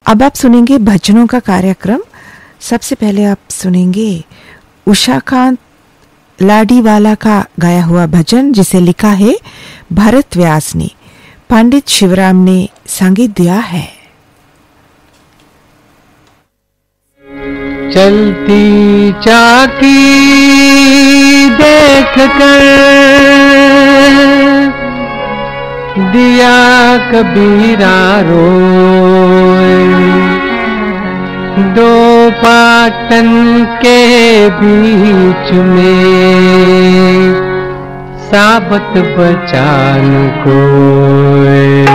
अब आप सुनेंगे भजनों का कार्यक्रम। सबसे पहले आप सुनेंगे उषाकांत लाडीवाला का गाया हुआ भजन, जिसे लिखा है भरत व्यास ने, पंडित शिवराम ने संगीत दिया है। चलती चाकी देख कर दिया कबीरा रोए, दो पाटन के बीच में साबत बचान कोय।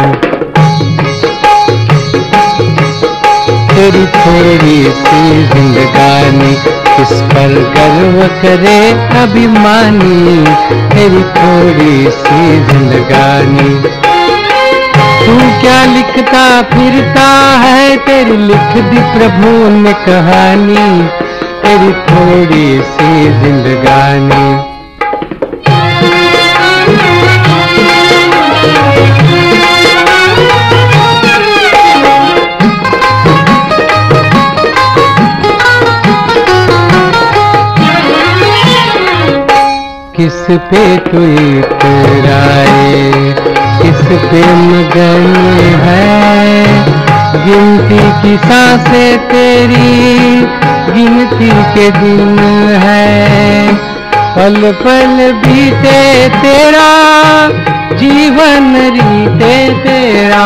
तेरी थोड़ी सी जिंदगानी इस पर गर्व करे अभिमानी, तेरी थोड़ी सी जिंदगानी। तू क्या लिखता फिरता है, तेरी लिख दी प्रभु ने कहानी, तेरी थोड़ी सी जिंदगानी। किस पे तू इतराए, किस पे मगन है, गिनती की सांसें तेरी गिनती के दिन है। पल पल बीते तेरा जीवन रीते तेरा,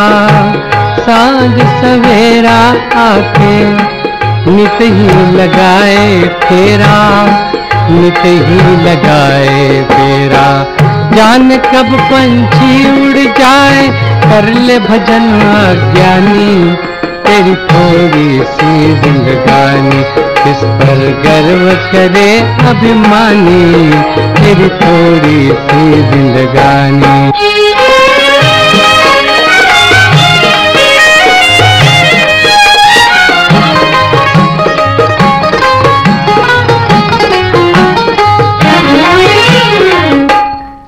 सांझ सवेरा आके नित ही लगाए फेरा, नित ही लगाए फेरा। जान कब पंछी उड़ जाए, कर ले भजन अज्ञानी, तेरी थोड़ी सी जिंदगानी इस पर गर्व करे अभिमानी, तेरी थोड़ी सी जिंदगानी।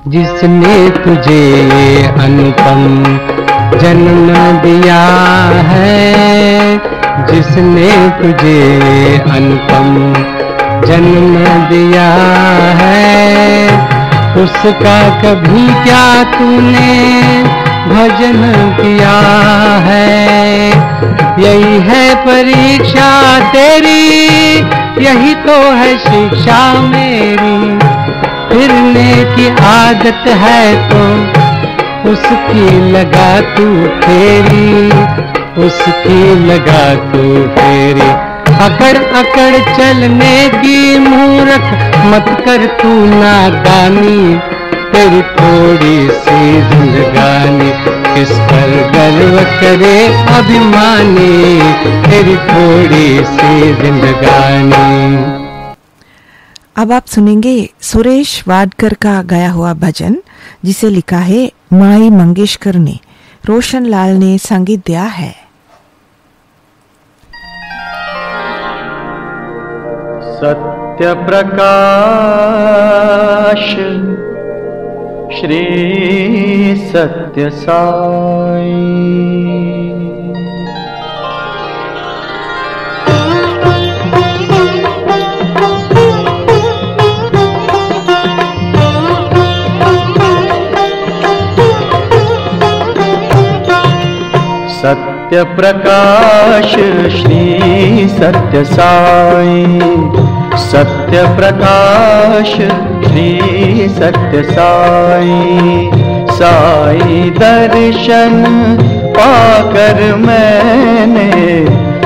जिसने तुझे ये अनुपम जन्म दिया है, जिसने तुझे ये अनुपम जन्म दिया है, उसका कभी क्या तूने भजन किया है। यही है परीक्षा तेरी, यही तो है शिक्षा मेरी। फिरने की आदत है तो उसकी लगा तू फेरी, उसकी लगा तू फेरी। अकड़ अकड़ चलने की मूर्ख मत कर तू नादानी, तेरी थोड़ी सी जिंदगानी इस पर गर्व करे अभिमानी, तेरी थोड़ी सी जिंदगानी। अब आप सुनेंगे सुरेश वाडकर का गाया हुआ भजन, जिसे लिखा है माई मंगेशकर ने, रोशन लाल ने संगीत दिया है। सत्य प्रकाश श्री सत्य साई, सत्य प्रकाश श्री सत्य साई, सत्य प्रकाश श्री सत्य साई। साई दर्शन पाकर मैंने,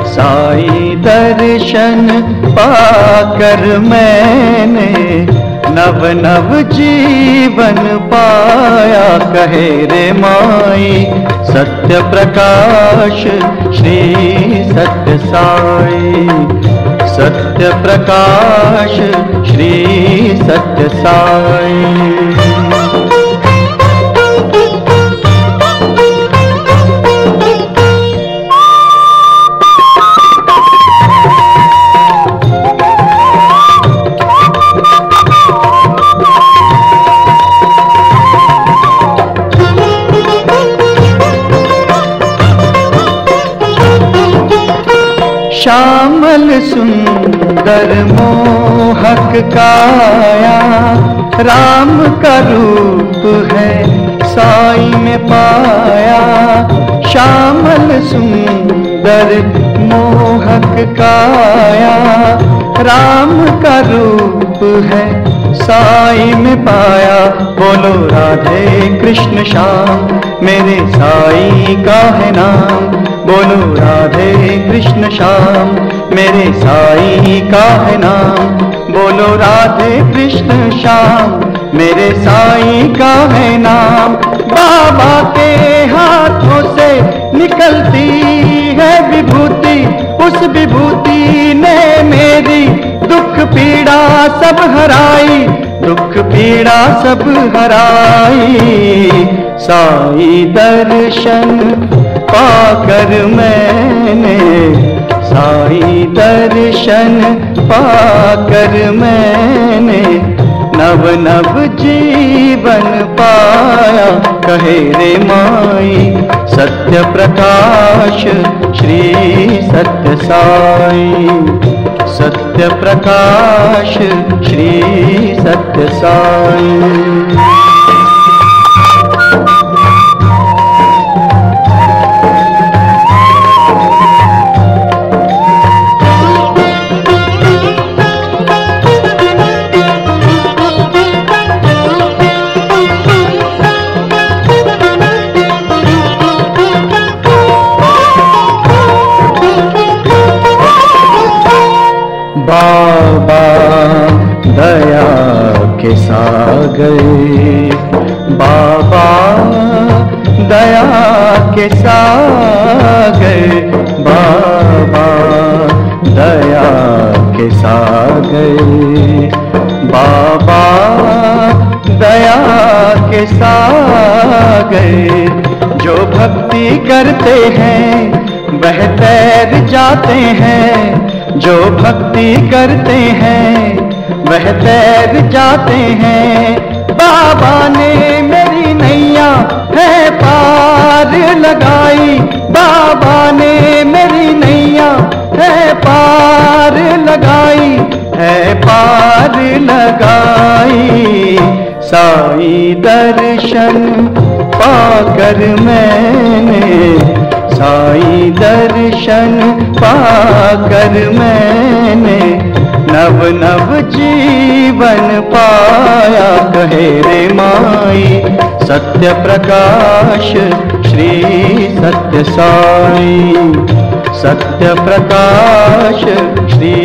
साई दर्शन पाकर मैंने नव नव जीवन पाया कहे रे माई। सत्य प्रकाश श्री सत्य साई, सत्य प्रकाश श्री सत्य साई। श्यामल सुंदर मोहक काया, राम का रूप है साई में पाया। श्यामल सुंदर मोहक काया, राम का रूप है साई में पाया। बोलो राधे कृष्ण श्याम, मेरे साई का है नाम। बोलो राधे कृष्ण श्याम, मेरे साई का है नाम। बोलो राधे कृष्ण श्याम, मेरे साई का है नाम। बाबा के हाथों से निकलती है विभूति, उस विभूति ने मेरी दुख पीड़ा सब हराई, दुख पीड़ा सब हराई। साई दर्शन पाकर मैंने, साई दर्शन पाकर मैंने नव नव जीवन पाया। कहे रे माई सत्य प्रकाश श्री सत्य साई, सत्य प्रकाश श्री सत्य साई। बाबा दया के सागर, बाबा दया के सागर, बाबा दया के सागर, बाबा दया के सागर। जो भक्ति करते हैं वह तैर जाते हैं, जो भक्ति करते हैं वह तैर जाते हैं। बाबा ने मेरी नैया है पार लगाई, बाबा ने मेरी नैया है पार लगाई, है पार लगाई। साई दर्शन पाकर मैंने, साई दर्शन पाकर मैंने नव नव जीवन पाया। कहे रे माई सत्य प्रकाश श्री सत्य साई, सत्य प्रकाश श्री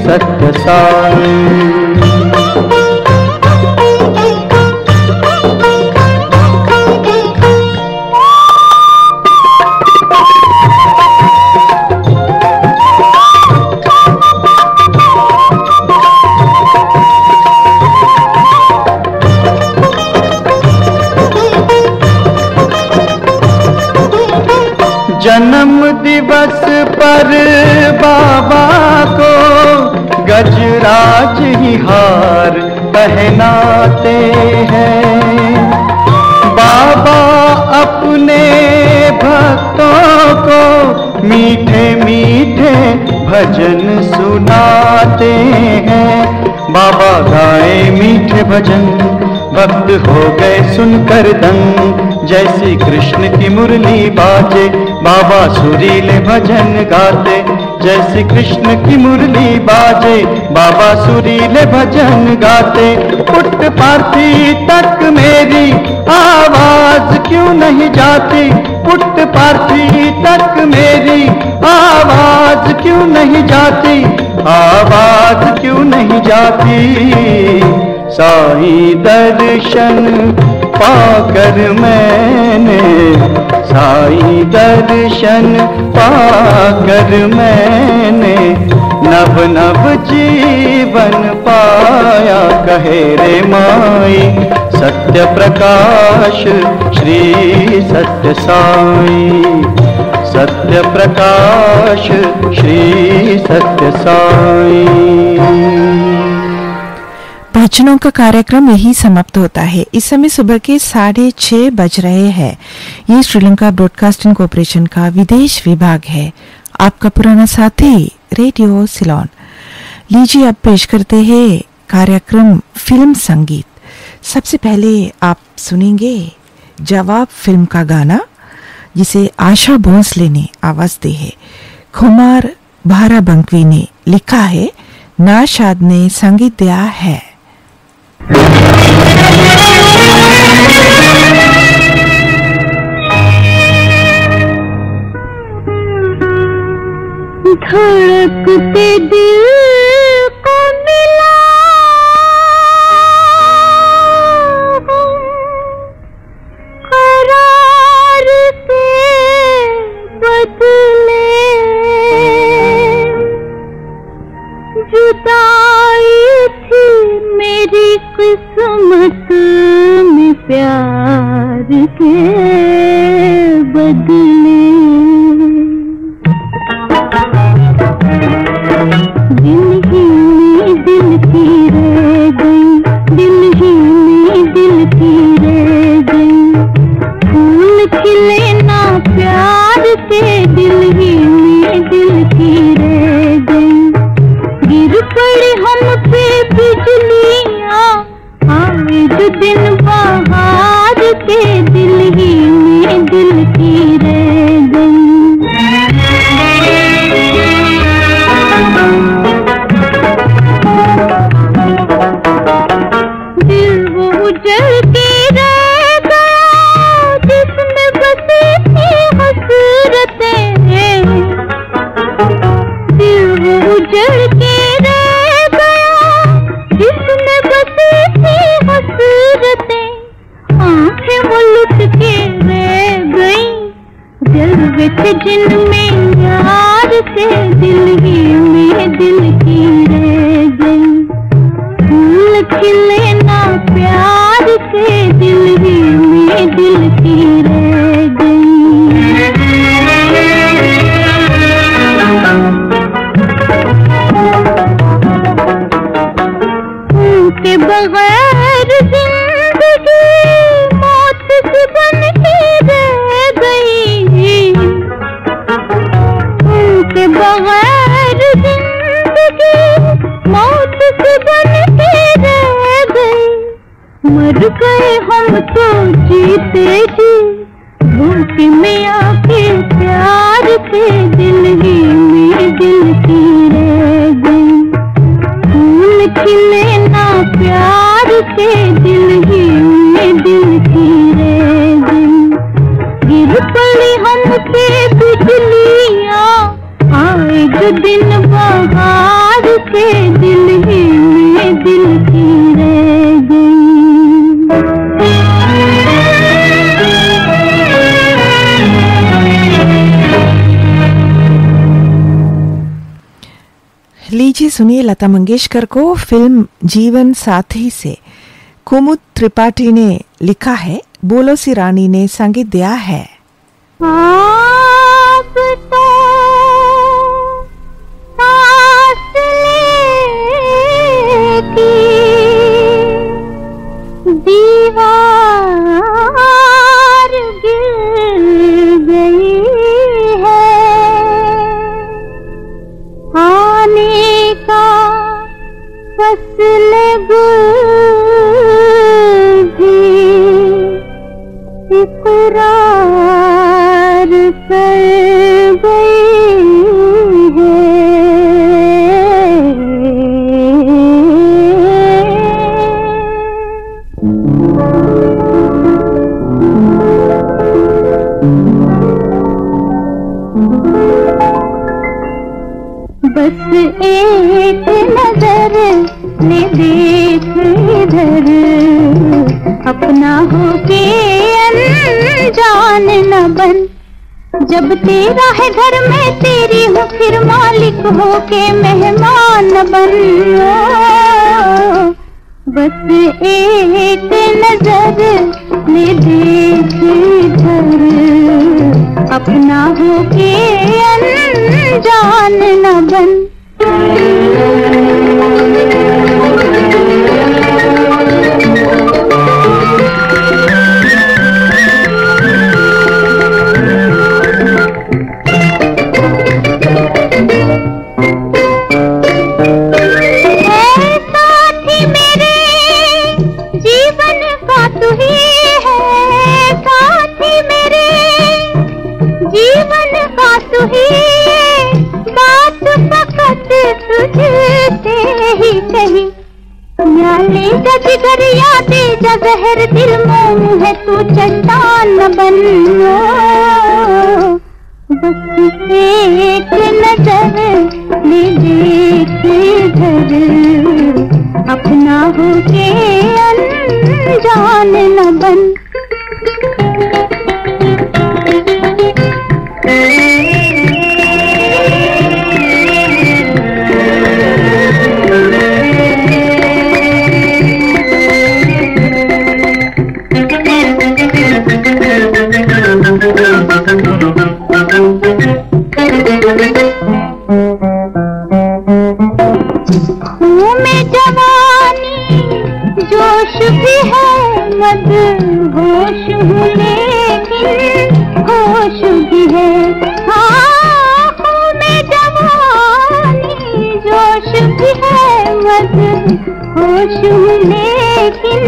सत्य साई। जन्म दिवस पर बाबा को गजराज ही हार पहनाते हैं। बाबा अपने भक्तों को मीठे मीठे भजन सुनाते हैं। बाबा गाए मीठे भजन, भक्त हो गए सुनकर दंग। जैसी कृष्ण की मुरली बाजे, बाबा सुरीले भजन गाते। जैसी कृष्ण की मुरली बाजे, बाबा सुरीले भजन गाते। पुट्टपार्थी तक मेरी आवाज क्यों नहीं जाती, पुट्टपार्थी तक मेरी आवाज क्यों नहीं जाती, आवाज क्यों नहीं जाती। साई दर्शन पाकर मैंने, साई दर्शन पाकर मैंने नव नव जीवन पाया। कहे रे माई सत्य प्रकाश श्री सत्य साई, सत्य प्रकाश श्री सत्य साई। भजनों का कार्यक्रम यही समाप्त होता है। इस समय सुबह के 6:30 बज रहे हैं। ये श्रीलंका ब्रॉडकास्टिंग कॉरपोरेशन का विदेश विभाग है। आपका पुराना साथी रेडियो सिलोन। लीजिए अब पेश करते हैं कार्यक्रम फिल्म संगीत। सबसे पहले आप सुनेंगे जवाब फिल्म का गाना, जिसे आशा भोंसले ने आवाज दी है। कुमार भाराबंकवी ने लिखा है, नाशाद ने संगीत दिया है। धड़कते दिल को मिला करार से बदले, जुदाई थी मेरी किस्मत में प्यार के बदले। दिल ही में दिल की रह गई, दिल ही में दिल की रह गई, फूल खिले ना प्यार के, दिल ही में दिल की रह गई। गिर पड़ी हम पे बिजलियां, आए जो दिन बहार के, दिल ही में दिल की रह गई। दिल वो उजड़ के रह गया जिसमें बसी थी हसरतें, दिल वो उजड़ के रह गया जिसमें बसी थी हसरतें, आंखें वो लुट के रह गई जलवे थे जिनमें यार से, दिल ही में दिल की रह गई। फूल खिले ना प्यार से, दिल ही में दिल की रह गई। उनके बगैर जिंदगी मौत से बन के रह गई, उनके बगैर जिंदगी मौत से बन के रह गई। मर गए हम तो जीते जी, धोखे में आके प्यार के, दिल ही में दिल की रह गई। फूल खिले ना प्यार के, दिल ही में दिल की रह गई। गिर पड़ी हम पे बिजलियां, आए जो दिन बहार के, दिल ही में दिल की रह गई। लीजिए सुनिए लता मंगेशकर को फिल्म जीवन साथी से कुमुद त्रिपाठी ने लिखा है, बोलो सी रानी ने संगीत दिया है। आप तो दीवार गिर गई है, आने का फसल गुल भी इकरार कर गई है। बस एक नजर ले देख इधर, अपना होके अनजान न बन। जब तेरा है घर में तेरी हूँ, फिर मालिक होके मेहमान बन। बस एक नजर ले देख इधर, अपना होके अनजान न बन। पिया दे जा जहर दिल मोम है तू चट्टान न बन। बस एक नजर ले देख इधर, अपना होके अनजान न बन। जोश भी है मद होश हूँ लेकिन होश भी है। हाँ में जवानी जोश भी है मद होश हूँ लेकिन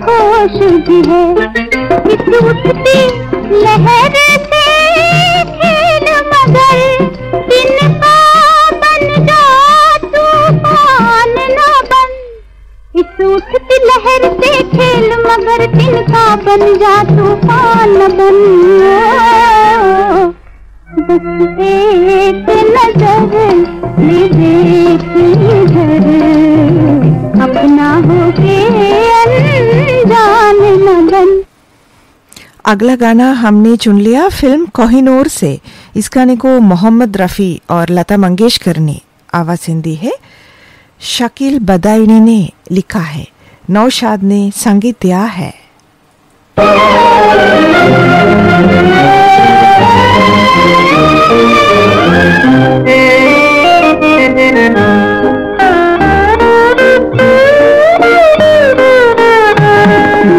होश भी है। इस उठती लहर से खेल मगर दिन का बन जा तूफान न बन। इस उठती लहर से खेल मगर तिनका बन जा तूफान बन। बस एक नजर ले देख इधर, अपना होके अनजान न बन। अगला गाना हमने चुन लिया फिल्म कोहिनूर से। इस गाने को मोहम्मद रफ़ी और लता मंगेशकर ने आवाज़ दी है। शकील बदायूनी ने लिखा है, नौशाद ने संगीत दिया है।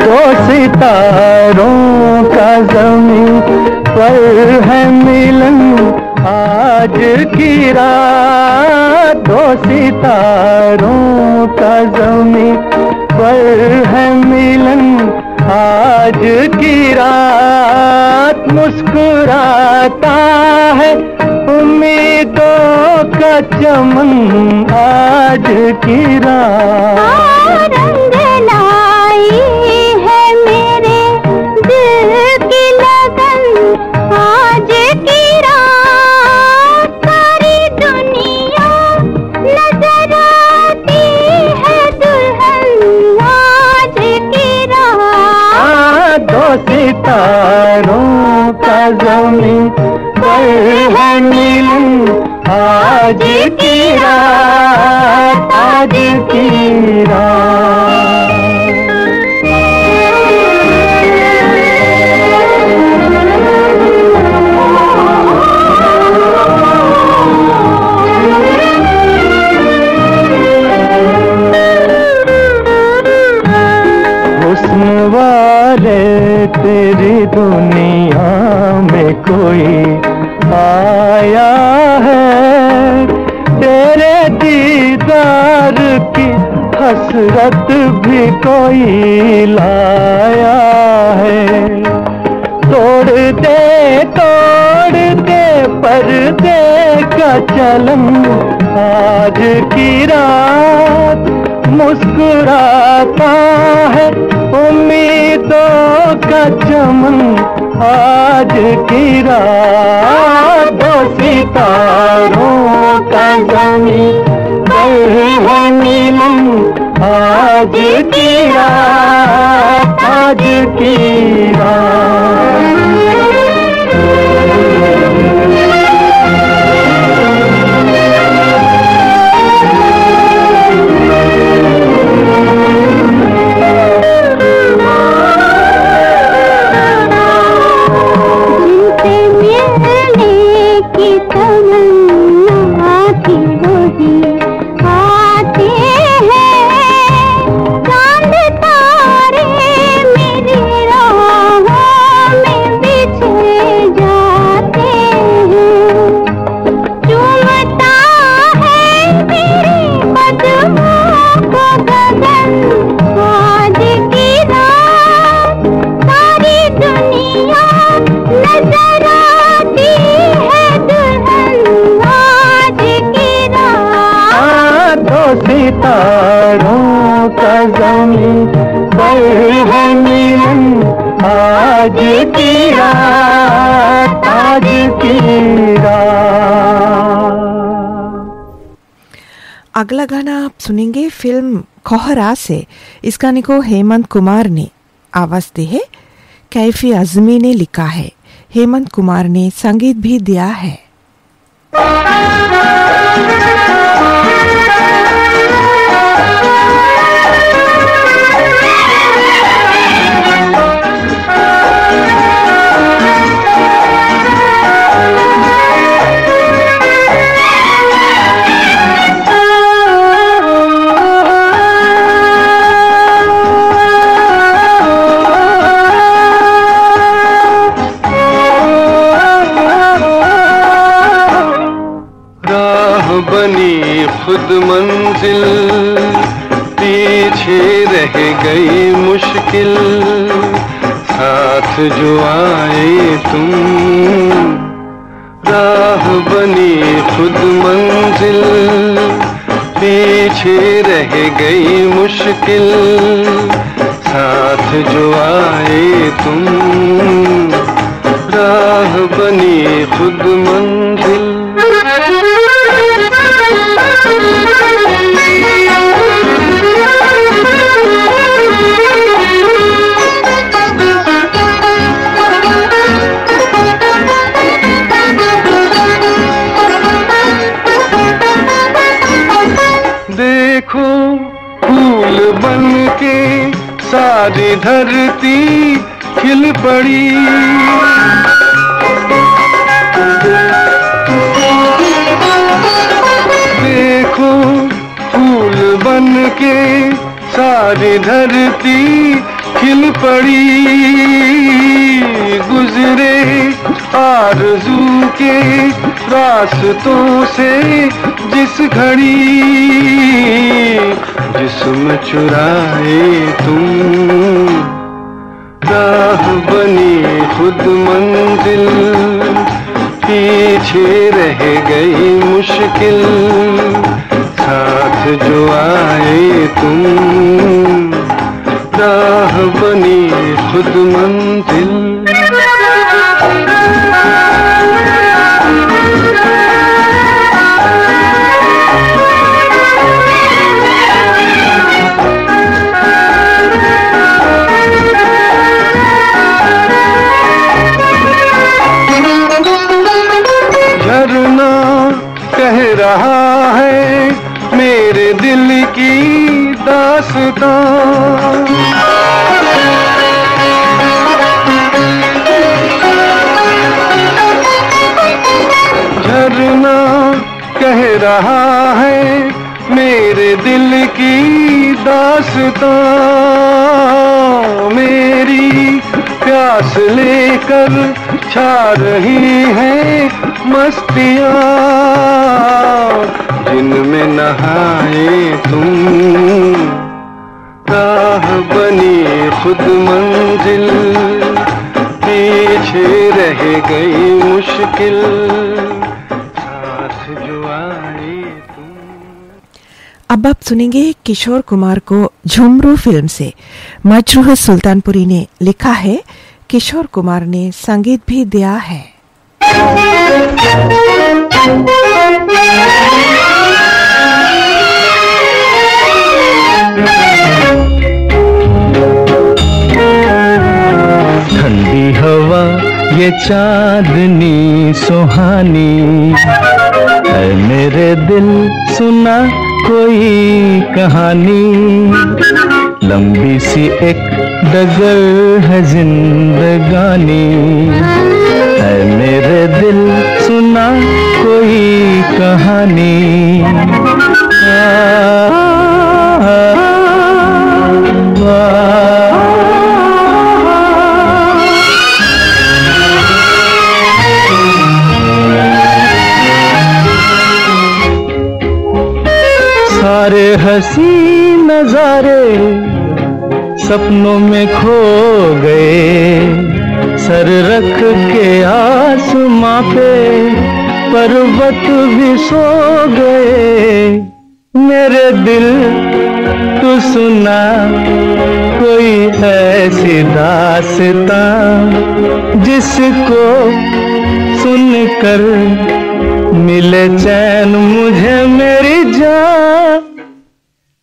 दो सितारों का ज़मीं पर है मिलन आज की रात। दो सितारों का ज़मीं पर है मिलन आज की रात। मुस्कुराता है उम्मीदों का चमन आज की रात। रंग लाई है मेरे दिल की लगन आज की रात। सारी दुनिया नजर आती है दुल्हन आज की रात। दो सितारों का ज़मीं पर है मिलन आज की रात। आज की रात। हुस्न वाले तेरी दुनिया में कोई आया है, तेरे दीदार की हसरत भी कोई लाया है। तोड़ दे पर्दे का चलन आज की रात। मुस्कुराता है उम्मीदों का चमन आज की रात। दो सितारों का ज़मीं पर है मिलन आज की रात। आज की रात। सितारों का ज़मीं कल है मिलन आज की रात, आज की रात। अगला गाना आप सुनेंगे फिल्म कोहरा से। इस गाने को हेमंत कुमार ने आवाज दी है, कैफी आजमी ने लिखा है, हेमंत कुमार ने संगीत भी दिया है। बनी खुद मंजिल, पीछे रह गई मुश्किल, साथ जो आए तुम। राह बनी खुद मंजिल, पीछे रह गई मुश्किल, साथ जो आए तुम। राह बनी खुद मंजिल। देखो फूल बन के सारी धरती खिल पड़ी, देखो फूल बन के सारी धरती खिल पड़ी। गुजरे आरज़ू के रास्तों से जिस घड़ी, जिस्म चुराए तुम। राह बनी खुद मंजिल, पीछे रह गई मुश्किल, साथ जो आए तुम। राह बनी खुद मंजिल। झरना कह रहा है मेरे दिल की दास्तां, झरना कह रहा है मेरे दिल की दास्तां। मेरी प्यास लेकर छा रही हैं मस्तियाँ, जिनमें नहाए तुम। राह बनी खुद मंजिल, पीछे रह गई मुश्किल, साथ जो आए तुम। अब आप सुनेंगे किशोर कुमार को झुमरू फिल्म से। मजरूह सुल्तानपुरी ने लिखा है, किशोर कुमार ने संगीत भी दिया है। ठंडी हवा ये चांदनी सुहानी, है मेरे दिल सुना कोई कहानी। लंबी सी एक डगर है जिंदगानी, है मेरे दिल सुना कोई कहानी। सारे हंसी नजारे सपनों में खो गए, सर रख के आसमां पे पर्वत भी सो गए। मेरे दिल तू सुना कोई ऐसी दास्तां जिसको सुनकर मिले चैन मुझे मेरी जान।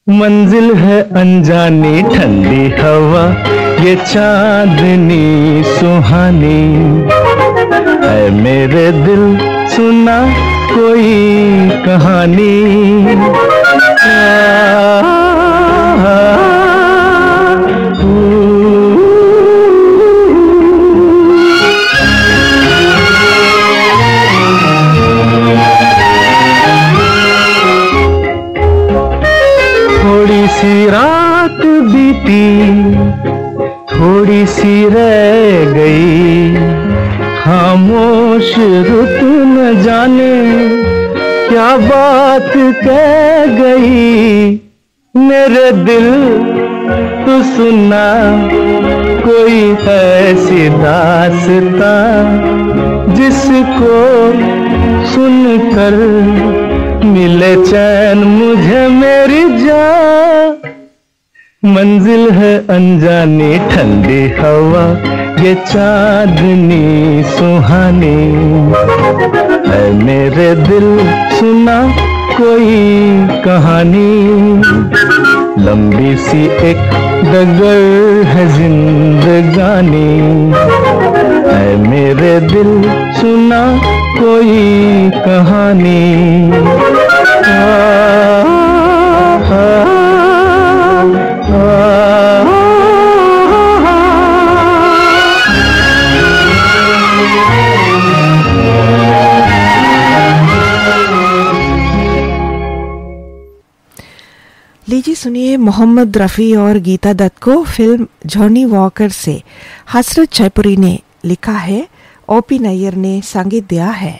मंजिल है अनजानी ठंडी हवा, ये चांदनी सुहानी है मेरे दिल, सुना कोई कहानी। थोड़ी सी रात बीती, थोड़ी सी रह गई, खामोश रुत न जाने क्या बात कह गई। मेरे दिल तू सुना कोई ऐसी दास्तां जिसको सुनकर मिले चैन मुझे मेरी जान। मंजिल है अनजानी ठंडी हवा, ये चांदनी सुहानी है मेरे दिल, सुना कोई कहानी। लंबी सी एक डगर है जिंदगानी है मेरे दिल, सुना कोई कहानी। लीजिए सुनिए मोहम्मद रफ़ी और गीता दत्त को फिल्म जॉनी वॉकर से हसरत जयपुरी ने लिखा है, ओपी नैयर ने संगीत दिया है।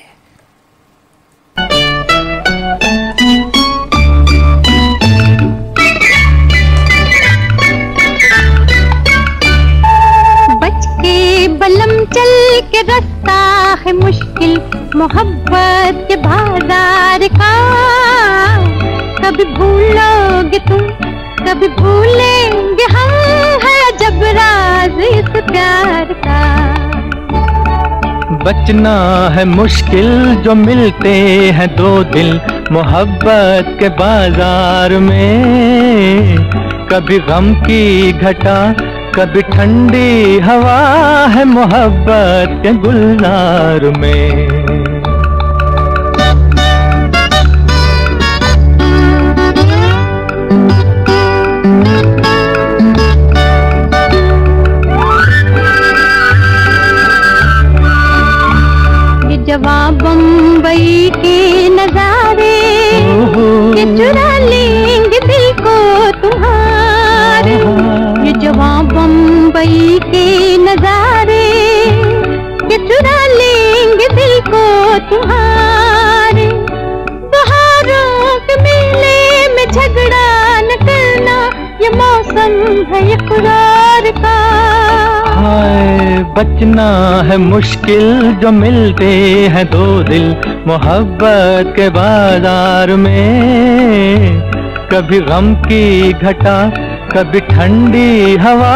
बच के बलम चल के रास्ता है मुश्किल मोहब्बत के बाजार का। कभी भूलोगे तुम, कभी भूलेंगे हम, है जब राज इस प्यार का। बचना है मुश्किल जो मिलते हैं दो दिल मोहब्बत के बाजार में। कभी गम की घटा, कभी ठंडी हवा है मोहब्बत के गुलजार में। जवां बम्बई के नजारे ये चुरा लेंगे दिल को तुम्हारे। ये जवां बम्बई के नजारे ये चुरा लेंगे दिल को तुम्हारे। बहारों के मेले में झगड़ा न करना, ये मौसम है इकरार का। बचना है मुश्किल जो मिलते हैं दो दिल मोहब्बत के बाजार में। कभी गम की घटा, कभी ठंडी हवा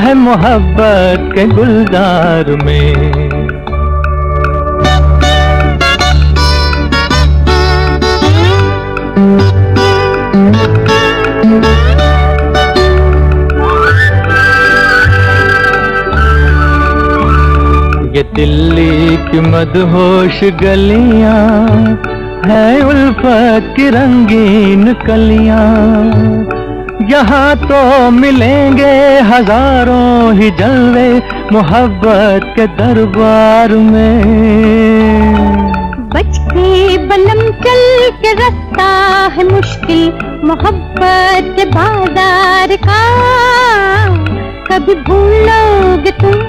है मोहब्बत के गुलजार में। ये दिल्ली की मदहोश गलियां है उल्फत की रंगीन कलियां। यहाँ तो मिलेंगे हजारों ही जलवे मोहब्बत के दरबार में। बच के बलम चल के रास्ता है मुश्किल मोहब्बत के बाजार का। कभी भूलोगे तुम,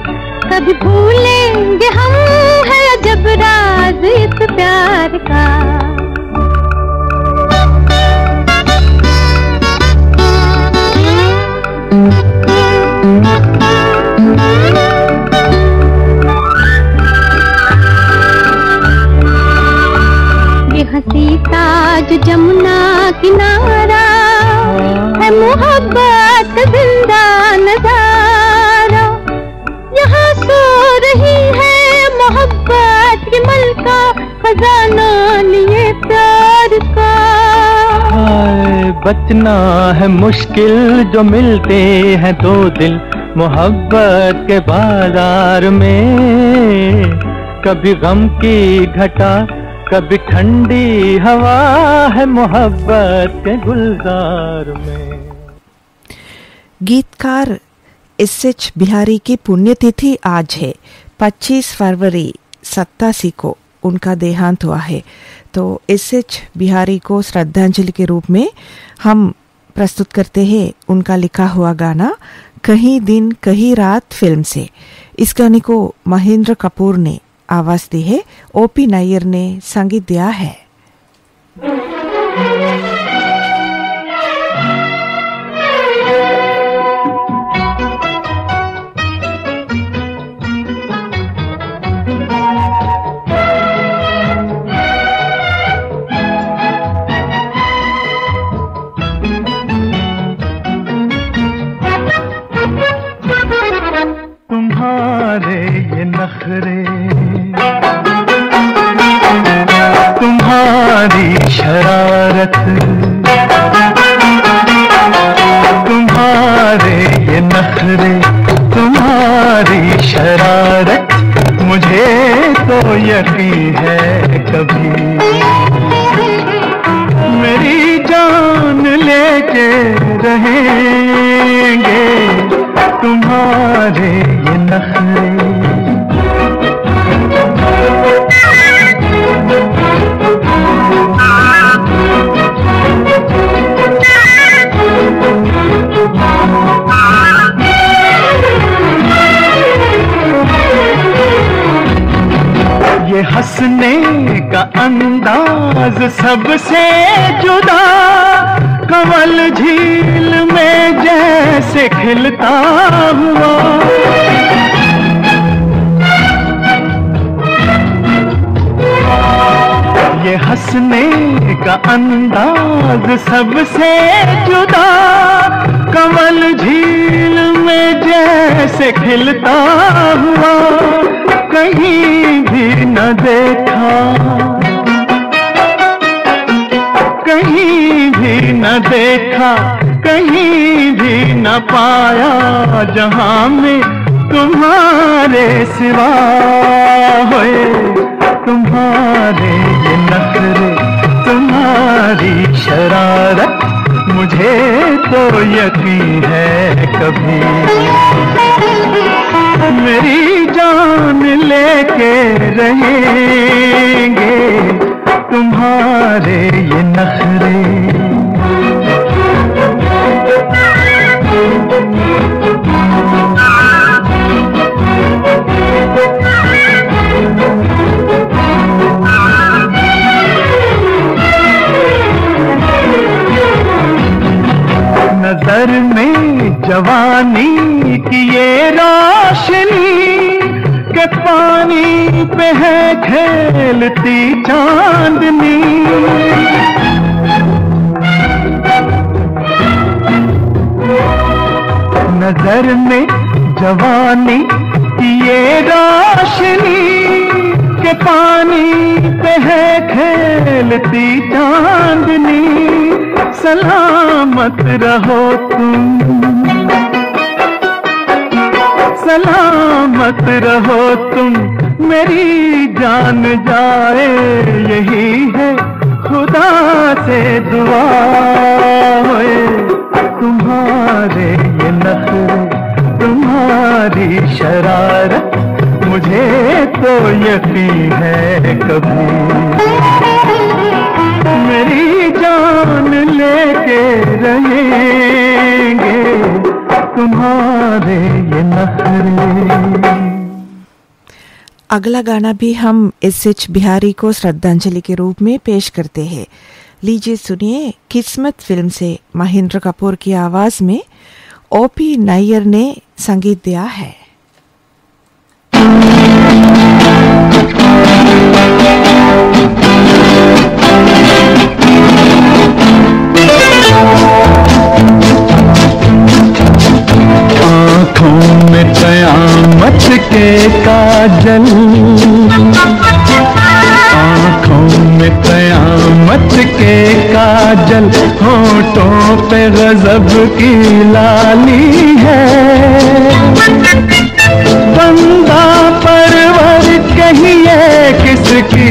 कभी भूलेंगे हम, है जब राज इस प्यार का। ये हंसी ताज जमुना किनारा है मोहब्बत जिंदा नजारा, यहाँ सो रही है मोहब्बत की मलका, खजाना लिए प्यार का। हाय बचना है मुश्किल जो मिलते हैं दो दिल मोहब्बत के बाजार में, कभी गम की घटा कभी ठंडी हवा है मोहब्बत के गुलजार में। गीतकार एस.एच. बिहारी की पुण्यतिथि आज है 25 फरवरी 87 को उनका देहांत हुआ है। तो एस.एच. बिहारी को श्रद्धांजलि के रूप में हम प्रस्तुत करते हैं उनका लिखा हुआ गाना कहीं दिन कहीं रात फिल्म से। इस गाने को महेंद्र कपूर ने आवाज दी है, ओपी नैयर ने संगीत दिया है। तुम्हारे ये नखरे, तुम्हारी शरारत, तुम्हारे ये नखरे, तुम्हारी शरारत, मुझे तो यकीन है कभी मेरी जान लेके रहेंगे तुम्हारे ये नखरे। ये हंसने का अंदाज सबसे जुदा, कमल झील में जैसे खिलता हुआ, ये हंसने का अंदाज सबसे जुदा, कमल झील में जैसे खिलता हुआ, कहीं भी न देखा, कहीं भी न देखा, कहीं भी न पाया जहां में तुम्हारे सिवा होए। तुम्हारे ये नखरे, तुम्हारी शरारत, मुझे तो यकीन है कभी मेरी जान लेके रहेंगे तुम्हारे ये नखरे। नजर में जवानी की ये रोशनी के पानी पे है खेलती चांदनी, नजर में जवानी की ये रोशनी के पानी पे है खेलती चांदनी। सलामत रहो तुम, सलामत रहो तुम, मेरी जान जाए यही है खुदा से दुआ होए। तुम्हारे ये नखरे, तुम्हारी शरारत, मुझे तो यकीन है कभी मेरी जान लेके रहेंगे तुम्हारे ये नखरे। अगला गाना भी हम एस.एच. बिहारी को श्रद्धांजलि के रूप में पेश करते हैं। लीजिए सुनिए, किस्मत फिल्म से महेंद्र कपूर की आवाज में ओपी नैयर ने संगीत दिया है। के काजल, होठों पे गजब की लाली है। बंदा परवर कहिए किसकी,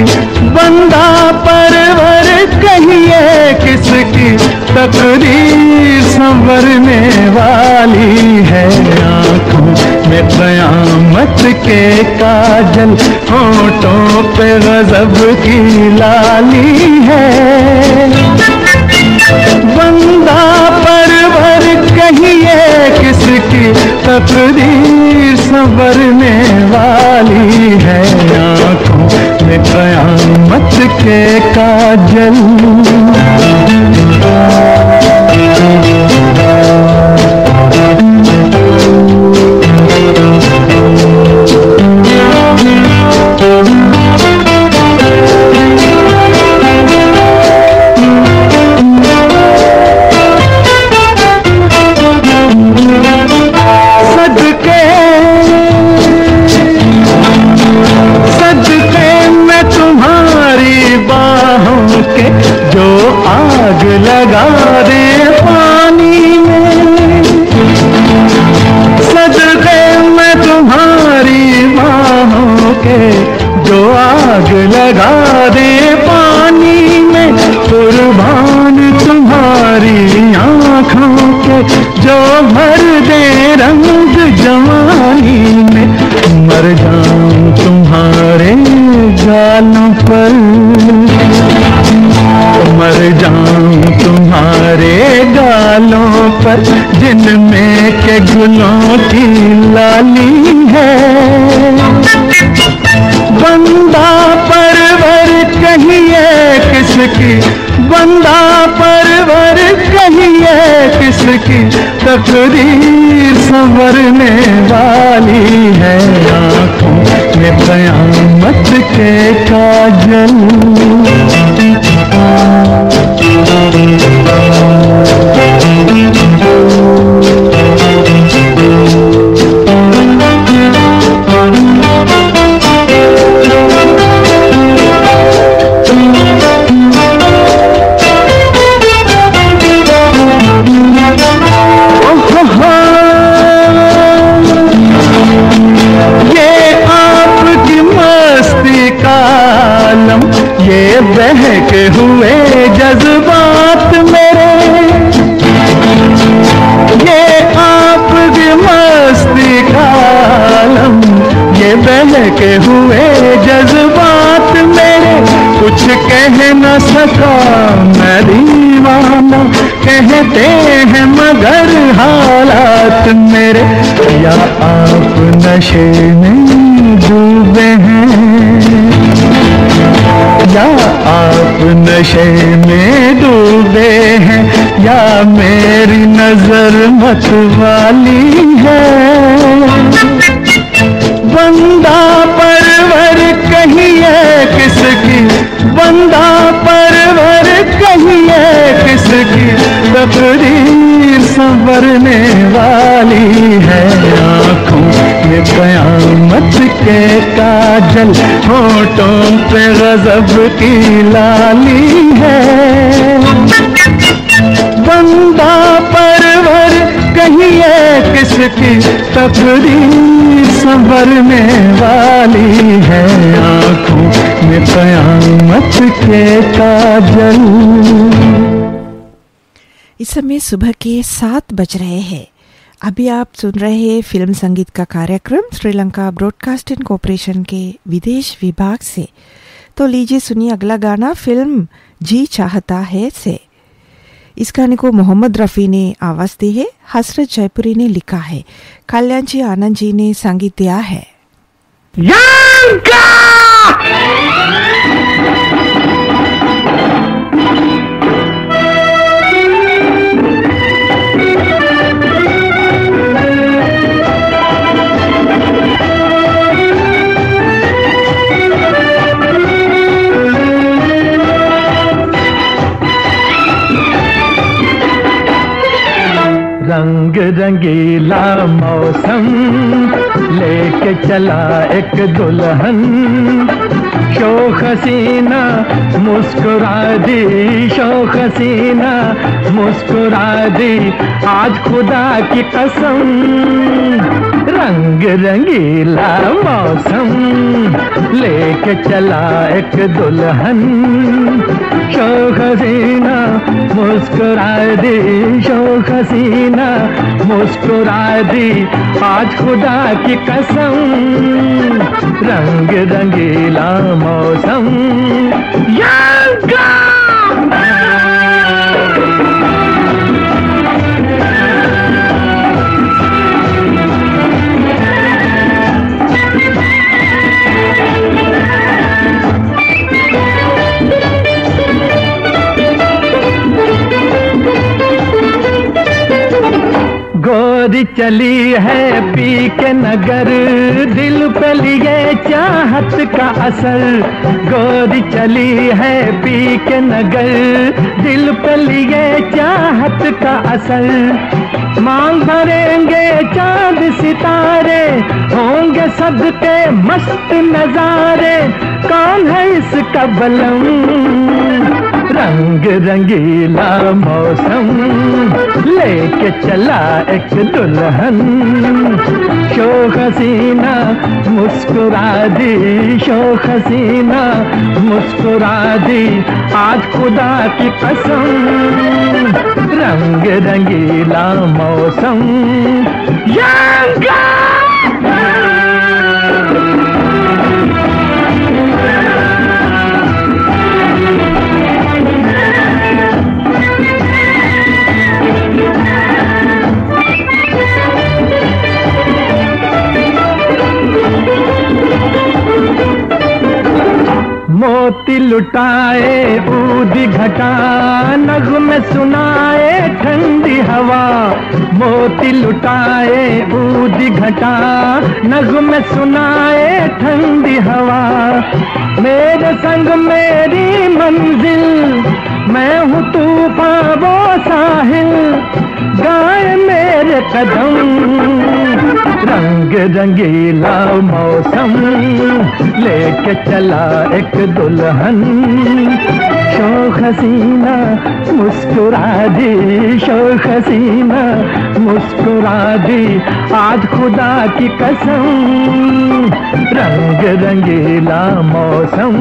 बंदा परवर कहिए किसकी, तकदीर संवरने वाली है। आँखों में क़यामत के काजल, होठों पे गजब की लाली है। बंदा परवर कहिए किसकी, तकदीर संवरने वाली है। आँखों में क़यामत के काजल। जो आग लगा दे पानी में, सदके में तुम्हारी बाहों के, जो आग लगा दे पानी में। कुर्बान तुम्हारी आँखों के, जो भर दे रंग जवानी में। मर जाऊं तुम्हारे गालों पर, मर जाऊं तुम्हारे गालों पर, जिनमें के गुलों की लाली है। बंदा परवर कहिए किसकी, बंदा परवर कहिए किसकी, तकदीर संवरने वाली है। आँखों में क़यामत के काजल। ये बहके हुए जज्बात मेरे, ये आपकी मस्ती का आलम, ये बहके हुए जज्बात मेरे। कुछ कह न सका मैं दीवाना, कहते हैं मगर हालात मेरे। या आप नशे में डूबे हैं, या आप नशे में डूबे हैं, या मेरी नजर मत वाली है। बंदा परवर कहिए किसकी, बंदा परवर कहिए किसकी, तकदीर संवरने वाली है। आँखों में क़यामत के काजल, होठों पे गजब की लाली है। बंदा परवर कहिए किसकी, तकदीर संवरने वाली है। आँखों में क़यामत के काजल। इस समय सुबह के 7 बज रहे हैं। अभी आप सुन रहे हैं फिल्म संगीत का कार्यक्रम श्रीलंका ब्रॉडकास्टिंग कॉरपोरेशन के विदेश विभाग से। तो लीजिए सुनिए अगला गाना फिल्म जी चाहता है से। इस गाने को मोहम्मद रफ़ी ने आवाज दी है, हसरत जयपुरी ने लिखा है, कल्याण जी आनंद जी ने संगीत दिया है। रंग रंगीला मौसम लेके चला एक दुल्हन, शोख हसीना मुस्कुरा दी, शोख हसीना मुस्कुरा दी, आज खुदा की कसम रंग रंगीला मौसम लेके चला एक दुल्हन। शोख हसीना मुस्कुरा दी, शोख हसीना मुस्कुरा दी, आज खुदा की कसम रंग रंगीला मौसम। गोरी चली है पी के नगर, दिल पे लिए चाहत का असर। गोरी चली है पी के नगर, दिल पे लिए चाहत का असर। मांग भरेंगे चांद सितारे, होंगे सबके मस्त नजारे, कौन है इसका बलम रंग रंगीला मौसम लेके चला एक दुल्हन। शोख हसीना मुस्कुरा दी, शोख हसीना मुस्कुरा दी, आज खुदा की कसम रंग रंगीला मौसम। मोती लुटाए ऊदी घटा, नग़्मे सुनाए ठंडी हवा। मोती लुटाए ऊदी घटा, नग़्मे सुनाए ठंडी हवा। मेरे संग मेरी मंजिल, मैं हूँ तूफान वो साहिल, गाए मेरे कदम रंग रंगीला मौसम लेके चला एक दुल्हन। शोख हसीना मुस्कुरा दी, शोख हसीना मुस्कुरा दी, आज खुदा की कसम रंग रंगीला मौसम।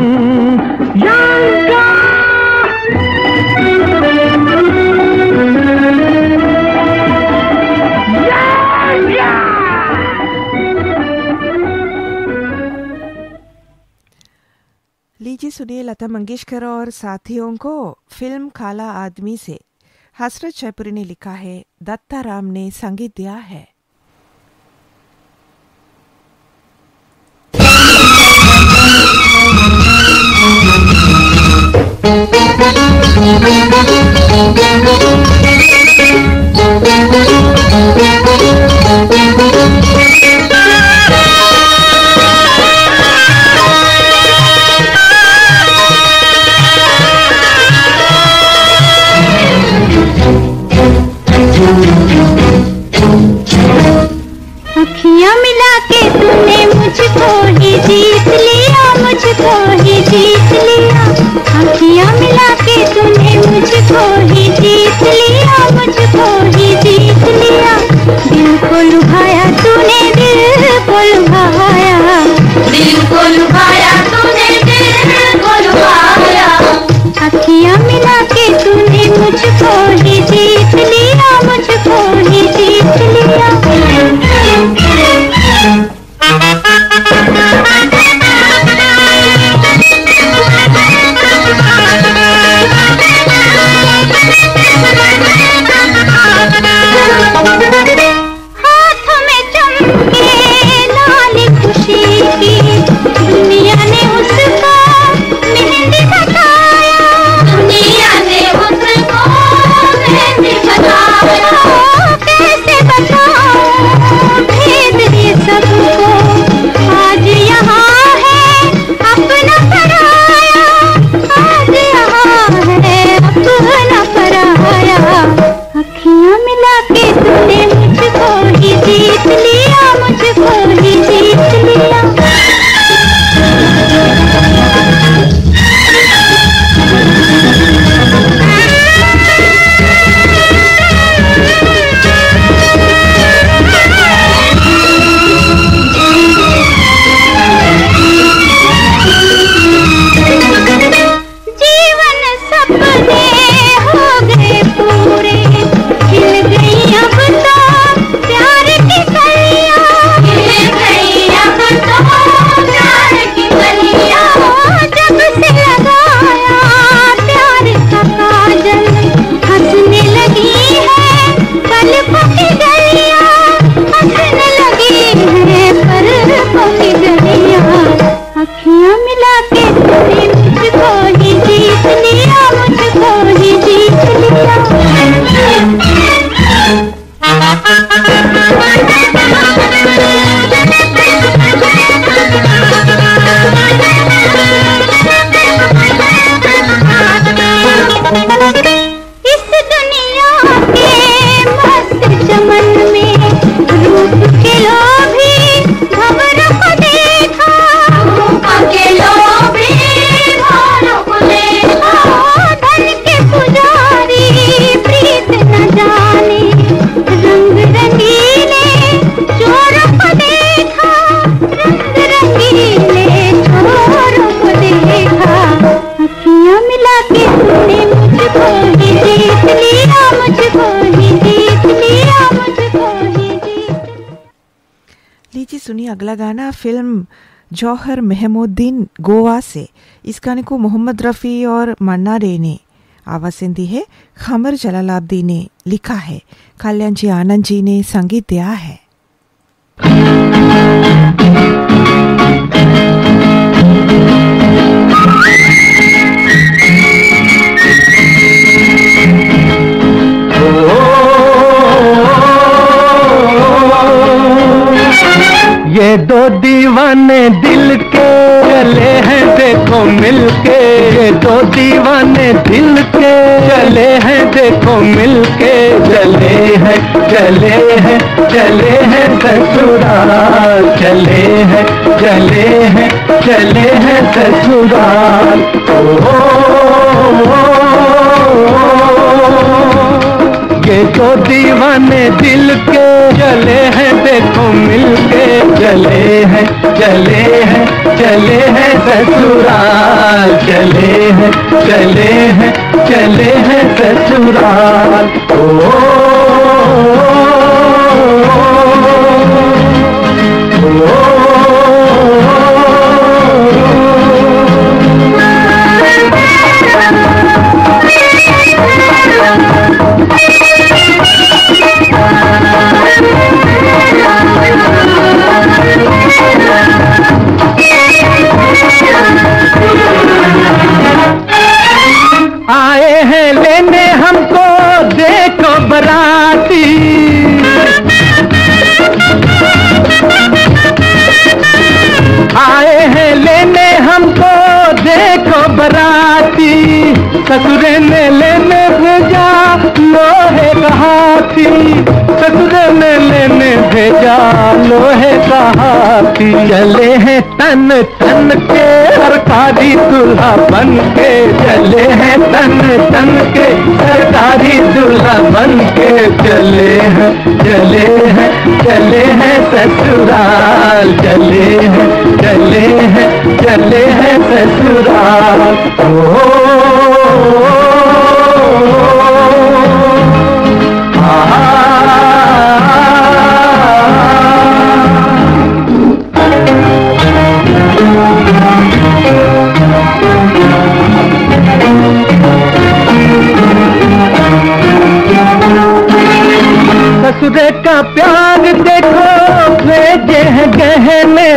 लीजिए सुनिए लता मंगेशकर और साथियों को फिल्म काला आदमी से। हसरत जयपुरी ने लिखा है, दत्ता राम ने संगीत दिया है। अखियाँ मिला के तूने मुझको ही जीत लिया, मुझको ही जीत लिया। अखियाँ मिला के तूने मुझको ही जीत लिया, मुझको ही जीत लिया। दिल को लुभाया तूने, दिल को लुभाया, दिल को लुभाया तूने, दिल को लुभाया। अखियाँ मिला के तूने मुझको ही जीत लिया, मुझको ही जीत लिया। हाथों में चमके लाल खुशी की, दुनिया ने उसको मेहंदी बताया, दुनिया ने उसको सुनिए अगला गाना फिल्म जौहर मेहमूद्दीन गोवा से। इस गाने को मोहम्मद रफ़ी और मन्ना डे ने आवाज़ दी है। खमर जलालाब्दी ने लिखा है। कल्याण जी आनंद जी ने संगीत दिया है। ये दो दीवाने दिल के चले हैं देखो मिलके, ये दो दीवाने दिल के चले हैं देखो मिलके, चले हैं चले हैं चले हैं ससुराल, चले हैं चले हैं चले हैं ससुराल। ये दो दीवाने दिल के चले हैं देखो मिलके, चले हैं चले हैं चले हैं ससुराल, चले हैं चले हैं चले हैं ससुराल। आए हैं लेने हमको देखो बराती, आए हैं लेने हमको देखो बराती, ससुरे ने लेने भेजा लोहे का हाथी, ससुरे ने लेने भेजा लोहे का हाथी। चले हैं तन तन के सरकारी दूल्हा बन के, चले हैं तन तन के सरकारी दूल्हा बन के, चले हैं चले हैं चले हैं ससुराल, चले हैं चले हैं चले हैं ससुराल। ससुरे का प्यार देखो भेजे हैं गहने,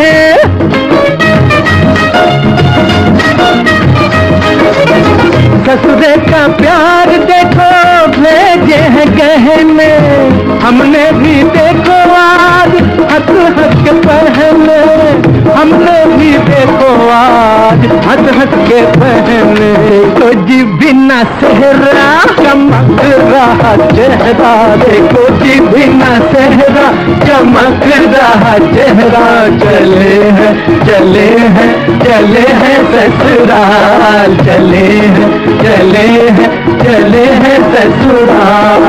ससुरे का प्यार देखो भेजे हैं गहने, हमने भी देखो आज हंस हंस के पहने, हमने भी देखो आज हंस हंस के पहने। कुछ बिना सेहरा चमक रहा चेहरा, देखो जी बिना सेहरा चमक रहा चेहरा, चले हैं चले हैं चले हैं ससुराल, चले हैं चले हैं चले हैं ससुराल।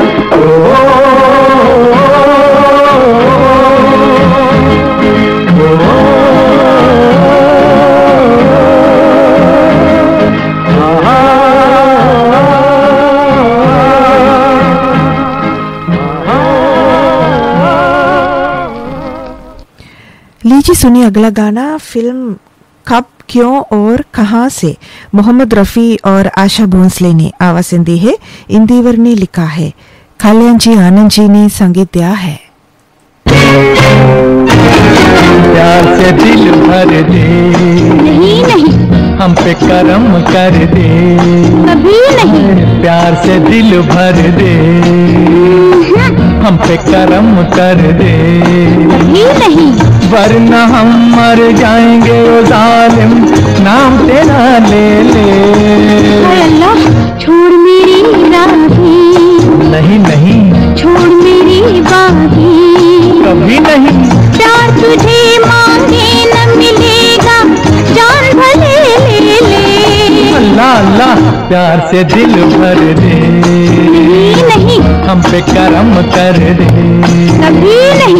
लीजिए सुनिए अगला गाना फिल्म कब क्यों और कहां से। मोहम्मद रफ़ी और आशा भोंसले ने आवाज़ दी है। इंदिवर ने लिखा है। कल्याण जी आनंद जी ने संगीत दिया है। प्यार से दिल भर दे, नहीं नहीं हम पे करम कर दे, कभी नहीं, प्यार से दिल भर दे, हम पे करम कर दे, कभी नहीं, वरना हम मर जाएंगे ओ जालिम, नाम तेरा ले ले। हाय अल्लाह छोड़ मेरी राही, नहीं नहीं छोड़ मेरी बाही, कभी नहीं, प्यार तुझे मांगे न मिलेगा, जान भले ले ले। अल्लाह अल्लाह प्यार से दिल भर दे, नहीं नहीं हम पे करम कर दे, कभी नहीं।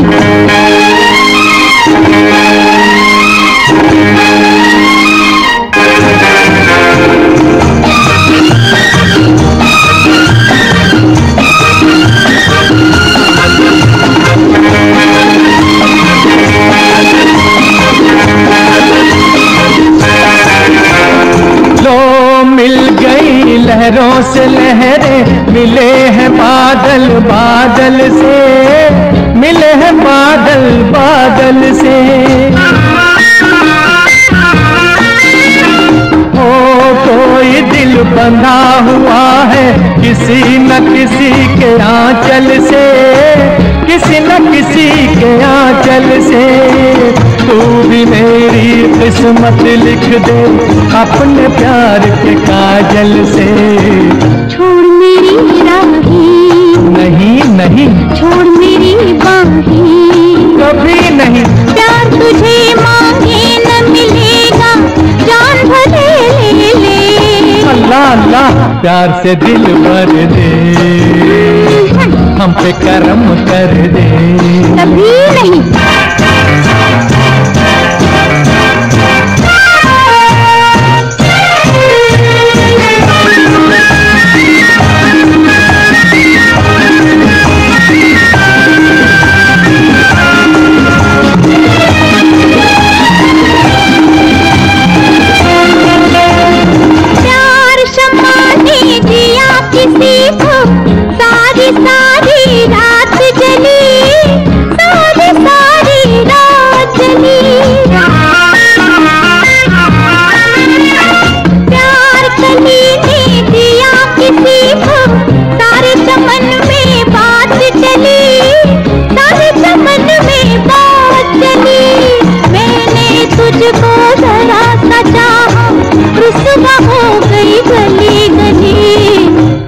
लहरें मिले हैं बादल बादल से, मिले हैं बादल बादल से। ओ कोई दिल बंधा हुआ है किसी न किसी के आंचल से, किसी न किसी के आंचल से। तू भी मेरी किस्मत लिख दे अपने प्यार के काजल से। छोड़ मेरी राहें, नहीं नहीं छोड़ मेरी बाहें, कभी नहीं। प्यार तुझे मांगे न मिलेगा, जान भले ले ले। अल्लाह अल्लाह प्यार से दिल भर दे, हम पे करम कर दे। कभी नहीं।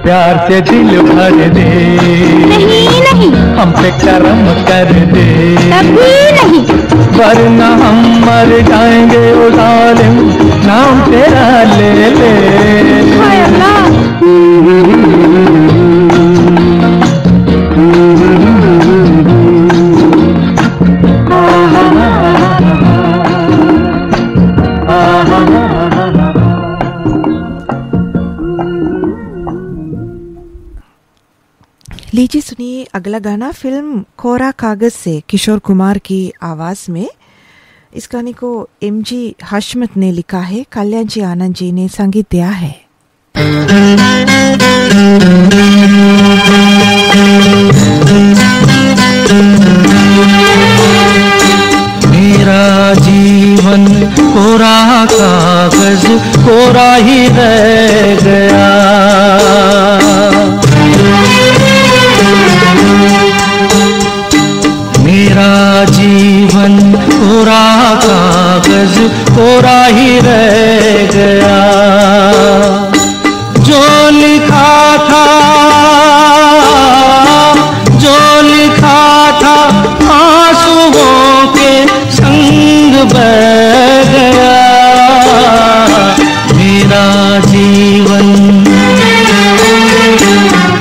प्यार से दिल भर दे, नहीं नहीं हम पे करम कर दे। कभी नहीं, वरना हम मर जाएंगे ओ जालिम, नाम तेरा ले ले। हाय अल्लाह। लीजिए सुनिए अगला गाना फिल्म कोरा कागज से किशोर कुमार की आवाज में। इस गाने को एमजी हशमत ने लिखा है, कल्याण जी आनंद जी ने संगीत दिया है। मेरा जीवन कोरा कागज कोरा ही रह गया, मेरा जीवन कोरा कागज कोरा ही रह गया। जो लिखा था, जो लिखा था आंसुओं के संग बह गया। मेरा जीवन,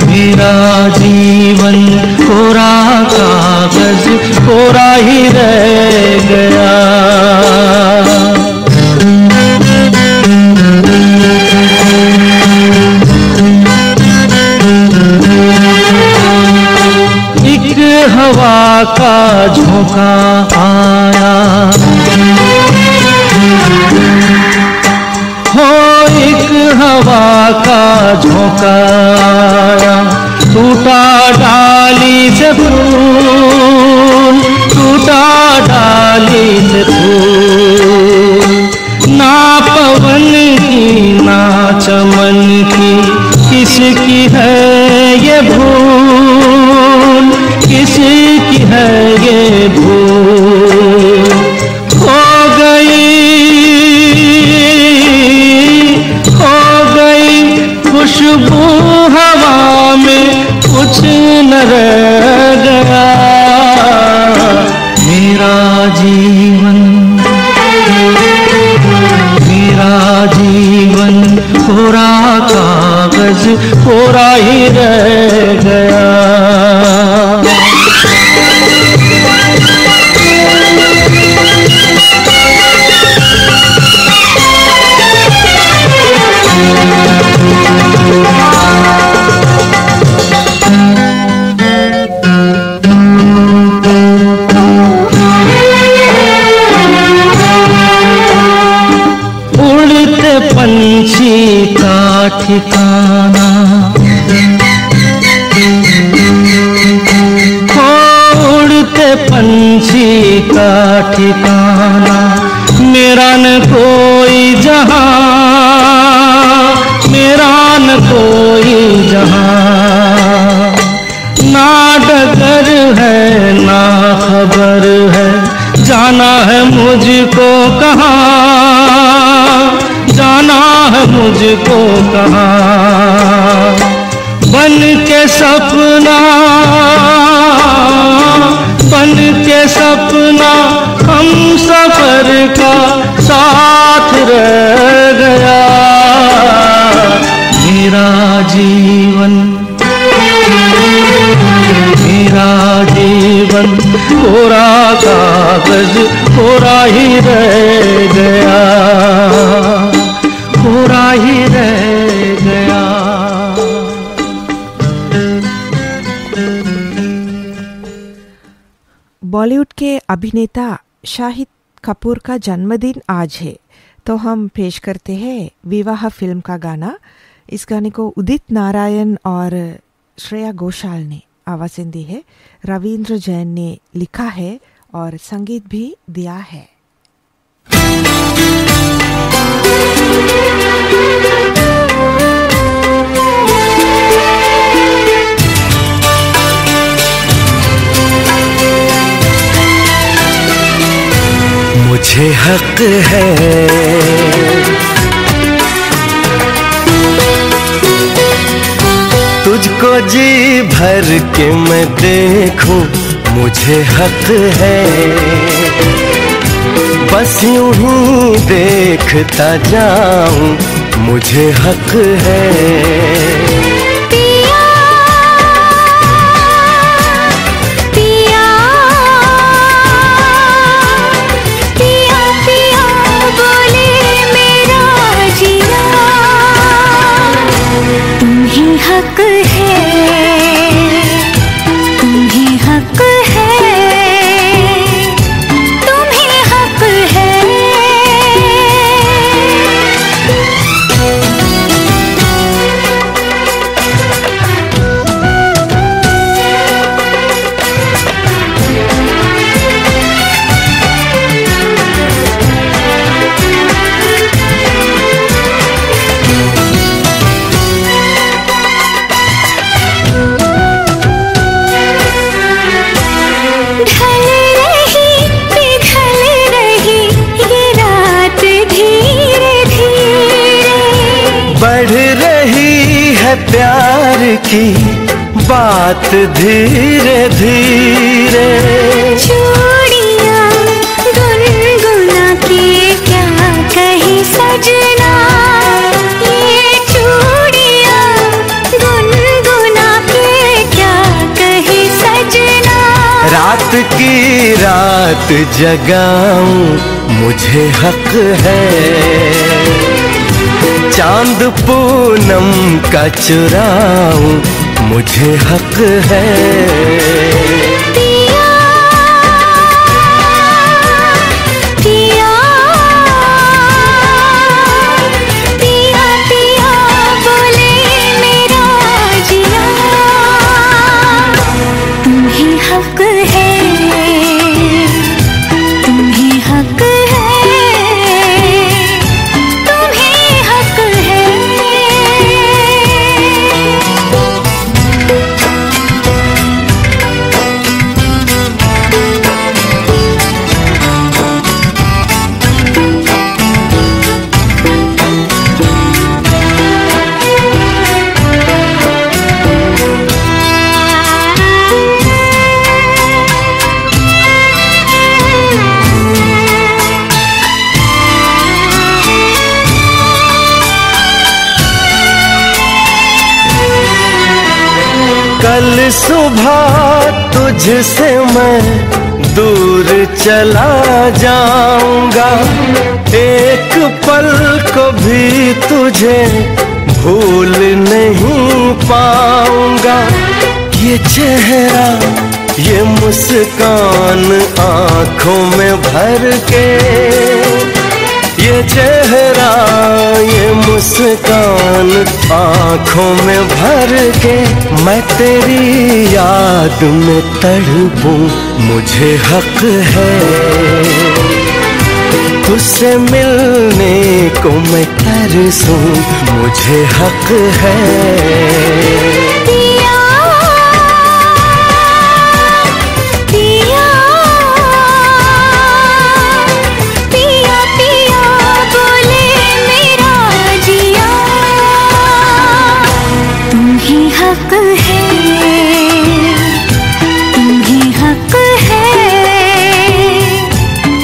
मेरा जीवन कोरा कागज कोरा ही रह गया। एक हवा का झोंका आया, हो एक हवा का झोंका आया, टूटा डाली से फूल, टूटा डाली से फूल। ना पवन की ना चमन की किसकी है ये भूल, किसकी है ये भूल। खो गई खुशबू हवा में, कुछ न रह गया। मेरा जीवन, मेरा जीवन कोरा कागज कोरा ही रह गया। उड़ते पंछी का ठिकाना ठिकाना मेरा न कोई जहां, मेरा न कोई जहां। ना डगर है ना खबर है, जाना है मुझको कहाँ, जाना है मुझको कहाँ। बन के सपना, बन के सपना हम सफर का साथ रह गया। मेरा जीवन, मेरा जीवन कोरा कागज कोरा ही रह गया, कोरा ही रह गया। बॉलीवुड के अभिनेता शाहिद कपूर का जन्मदिन आज है, तो हम पेश करते हैं विवाह फिल्म का गाना। इस गाने को उदित नारायण और श्रेया घोषाल ने आवाज़ें दी है, रविंद्र जैन ने लिखा है और संगीत भी दिया है। मुझे हक है तुझको जी भर के मैं देखूं, मुझे हक है बस यूं ही देखता जाऊं, मुझे हक है। हक है, तुम्हें हक है, तुम्हें हक है। प्यार की बात धीरे धीरे, चूड़ियां गुनगुना के क्या कही सजना, ये चूड़ियां गुनगुना के क्या कही सजना। रात की रात जगाऊं, मुझे हक है चांद पूनम का चुराऊं, मुझे हक है। पिया पिया पिया पिया बोले मेरा जिया, तुम्हें हक है, तुम्हें हक है। कल सुबह तुझसे मैं दूर चला जाऊंगा, एक पल को भी तुझे भूल नहीं पाऊंगा। ये चेहरा ये मुस्कान आंखों में भर के ये चेहरा ये मुस्कान आँखों में भर के मैं तेरी याद में तड़पूं, मुझे हक है तुझसे मिलने को मैं तरसूं, मुझे हक है। पिया पिया पिया पिया बोले मेरा जिया, तुम ही हक है, तुम ही हक है,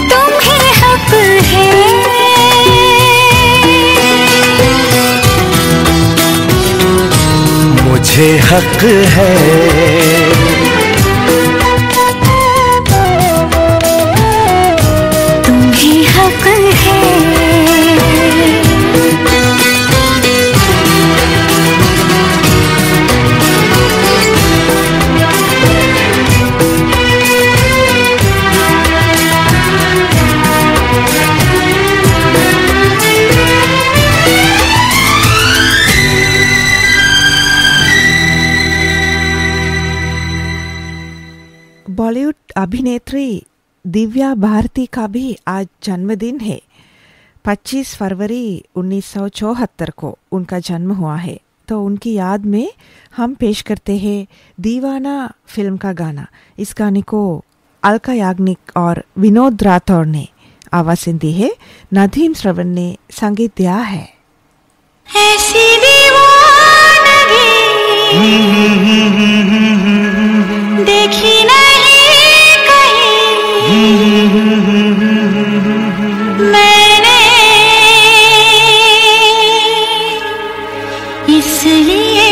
तुम ही हक है। मुझे हक है, तुम ही हक है। बॉलीवुड अभिनेत्री दिव्या भारती का भी आज जन्मदिन है। 25 फरवरी 1974 को उनका जन्म हुआ है। तो उनकी याद में हम पेश करते हैं दीवाना फिल्म का गाना। इस गाने को अलका याग्निक और विनोद राठौर ने आवाज दी है। नदीम श्रवण ने संगीत दिया है। ऐसी दीवानगी देखी नहीं कहीं मैंने, इसलिए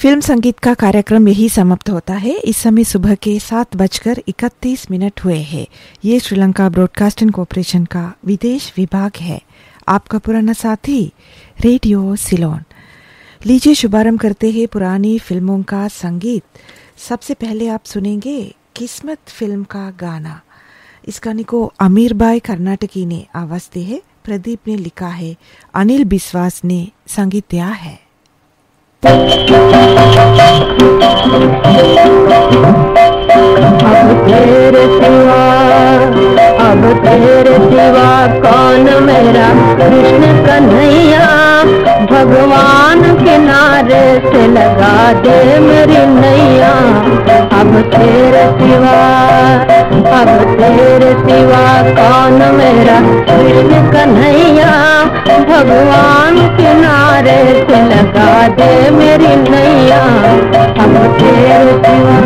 फिल्म संगीत का कार्यक्रम यही समाप्त होता है। इस समय सुबह के 7:31 हुए हैं। ये श्रीलंका ब्रॉडकास्टिंग कॉरपोरेशन का विदेश विभाग है। आपका पुराना साथी रेडियो सिलोन। लीजिए शुभारंभ करते हैं पुरानी फिल्मों का संगीत। सबसे पहले आप सुनेंगे किस्मत फिल्म का गाना। इस गाने को अमीर बाई कर्नाटकी ने आवाज दी है, प्रदीप ने लिखा है, अनिल बिस्वास ने संगीत दिया है। अब तेरे सिवा कौन मेरा कृष्ण कन्हैया, भगवान किनारे से लगा दे मेरी नैया। अब तेरे सिवा कौन मेरा कृष्ण कन्हैया, भगवान किनारे से लगा दे मेरी नैया। अब तेरे सिवा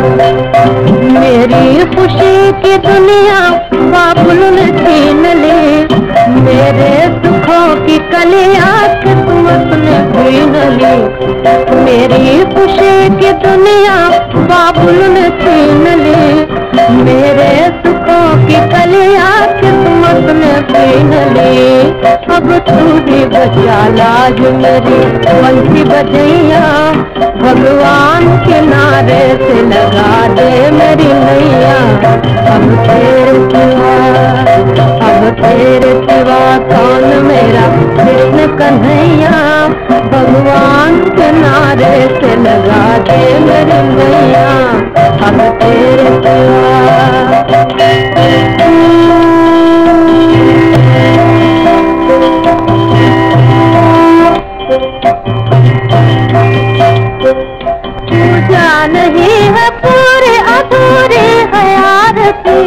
मेरी खुशी की दुनिया बाबुल ने छीन ली, मेरे सुखों की कलियां किस्मत ने छीन ली। मेरी खुशी की दुनिया बाबुल ने छीन ली, मेरे सुखों की कलियां किस्मत ने छीन ली। अब तू ही बचा लाज मेरी बंसी बजैया, भगवान किनारे से लगा दे मेरी नैया। अब तेरे सिवा कौन मेरा कृष्ण कन्हैया, भगवान किनारे से लगा दे मेरी नैया। अब तेरे पूजा नहीं है पूरे अधूरे है आरती,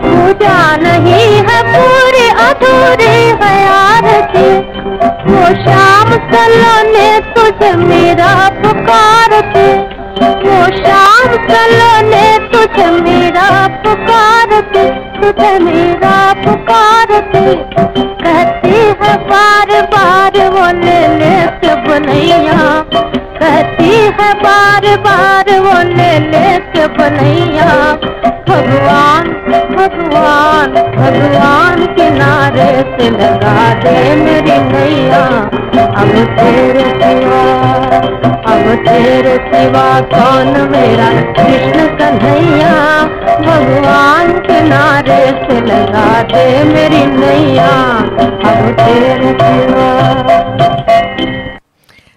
पूजा नहीं है पूरे अधूरे है आरती। वो शाम सलोने तुझे मेरा पुकारते, वो शाम सलोने तुझे मेरा पुकारते, तुझे मेरा पुकारते। कहती है बार बार वो ले ले के बनैया, कहती है बार बार वो ले ले के बनैया। भगवान भगवान भगवान किनारे से लगा दे मेरी नैया। अब तेरे सिवा कौन मेरा कृष्ण कन्हैया, भगवान किनारे से लगा दे मेरी नैया। अब तेरे सिवा।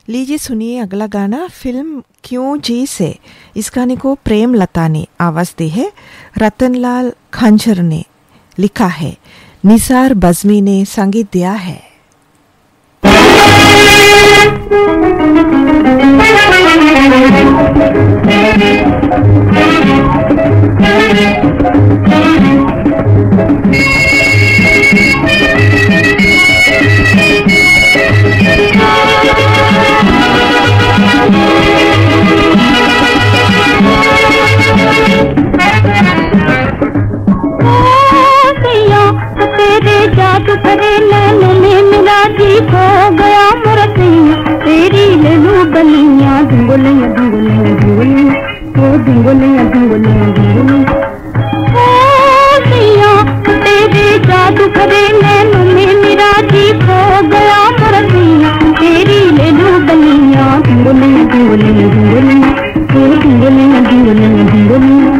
लीजिए सुनिए अगला गाना फिल्म क्यों जी से। इस गाने को प्रेम लता ने आवाज दी है, रतनलाल खंजर ने लिखा है, निसार बज़मी ने संगीत दिया है। तेरे जादू भरे नैनों में मेरा जी खो गया मोरा सैया, तेरी ले लू बलिया धुंगलिया धुंगलिया धुंगलिया, ओ धुंगलिया धुंगलिया धुंगलिया। ओ सैया तेरे जादू भरे नैनों में मेरा जी खो गया मोरा सैया, तेरी ले लू बलिया धुंगलिया धुंगलिया धुंगलिया, ओ धुंगलिया धुंगलिया धुंगलिया।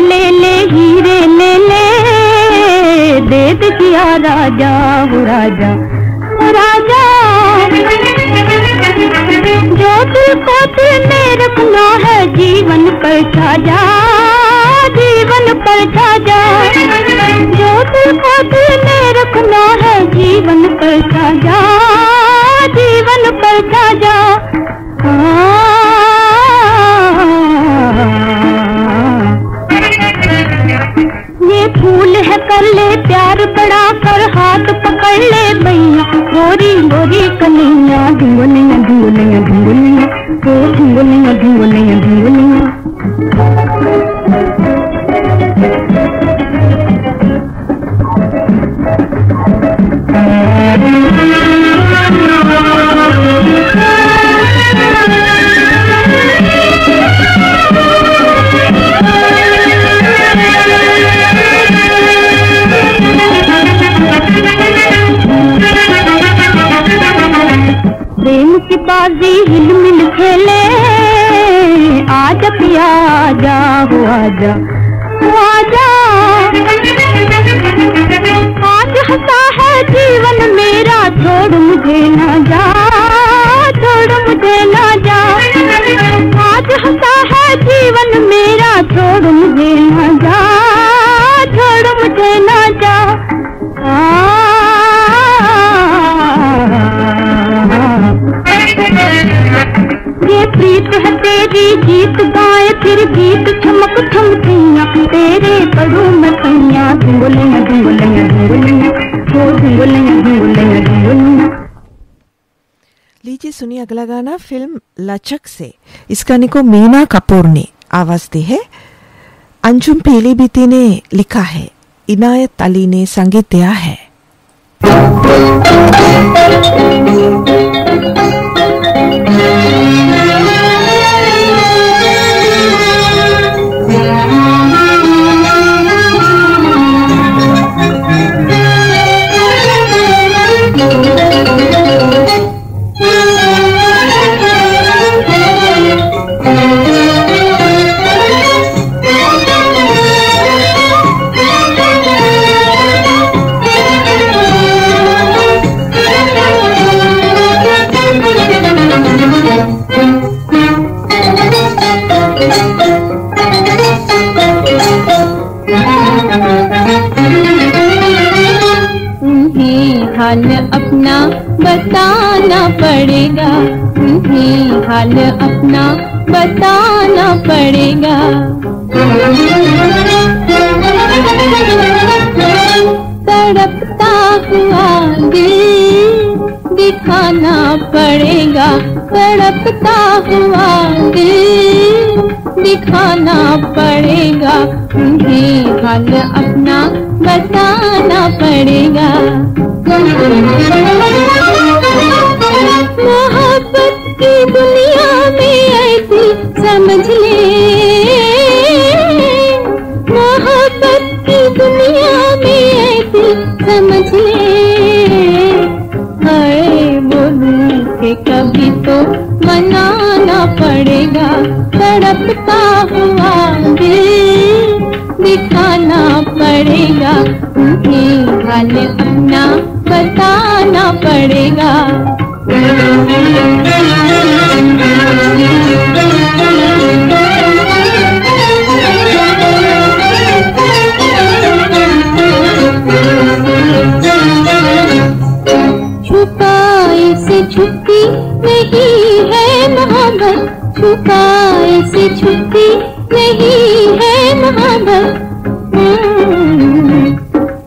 ले ले हीरे ले ले दे दिया राजा हो राजा हो राजा, जो दिल को दिल में रखना है जीवन पर साजा, जीवन पर साजा। जो दिल को दिल में रखना है जीवन पर साजा, जीवन पर साजा। कर ले प्यार बड़ा कर हाथ पकड़ ले भैया गोरी गोरी कन्हैया ढूंढनिया ढूंढनिया ढूंढनिया ओ ढूंढनिया ढूंढनिया ढूंढनिया प्रेम की बाजी हिल मिल खेले आजा पिया आजा हो आजा आजा आज हंसा है जीवन मेरा छोड़ मुझे ना जा छोड़ मुझे ना जा आज हंसा है जीवन मेरा छोड़ मुझे ना जा छोड़ मुझे ना जा ये प्रीत है तेरी गीत गाए फिर गीत चमक चमकियाँ तेरे पड़ू में पैया ढूंढलियाँ ढूंढलियाँ ढूंढलियाँ हो ढूंढलियाँ ढूंढलियाँ ढूंढलियाँ। लीजिए सुनिए अगला गाना फिल्म लचक से। इस गाने को मीना कपूर ने आवाज दी है, अंजुम पीलीभीती ने लिखा है, इनायत अली ने संगीत दिया है। हाल अपना बताना पड़ेगा, तुम्हें हाल अपना बताना पड़ेगा। तड़पता हुआ दिल दिखाना पड़ेगा, तड़पता हुआ दिल दिखाना पड़ेगा, तुम्हें हाल अपना बताना पड़ेगा। मोहब्बत की दुनिया में ऐसी समझ ले, मोहब्बत की दुनिया में ऐसी समझ ले। हाय बोलूं कि कभी तो मनाना पड़ेगा, तड़पता हुआ दिल दिखाना पड़ेगा, तुम्हें हाल अपना बताना पड़ेगा। छुपाए से छुपती नहीं है मोहब्बत, छुपाए से छुपती नहीं है मोहब्बत।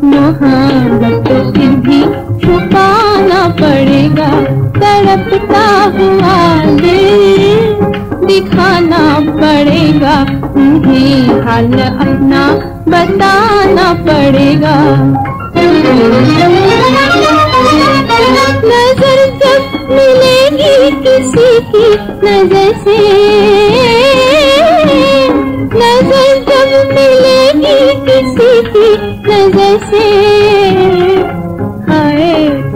मोहब्बत तो फिर भी छुपाना पड़ेगा, तड़पता हुआ दिल दिखाना पड़ेगा, तुम्हें हाल अपना बताना पड़ेगा। नजर जब मिलेगी किसी की नजर से, नजर जब मिलेगी किसी की नजर से, हाय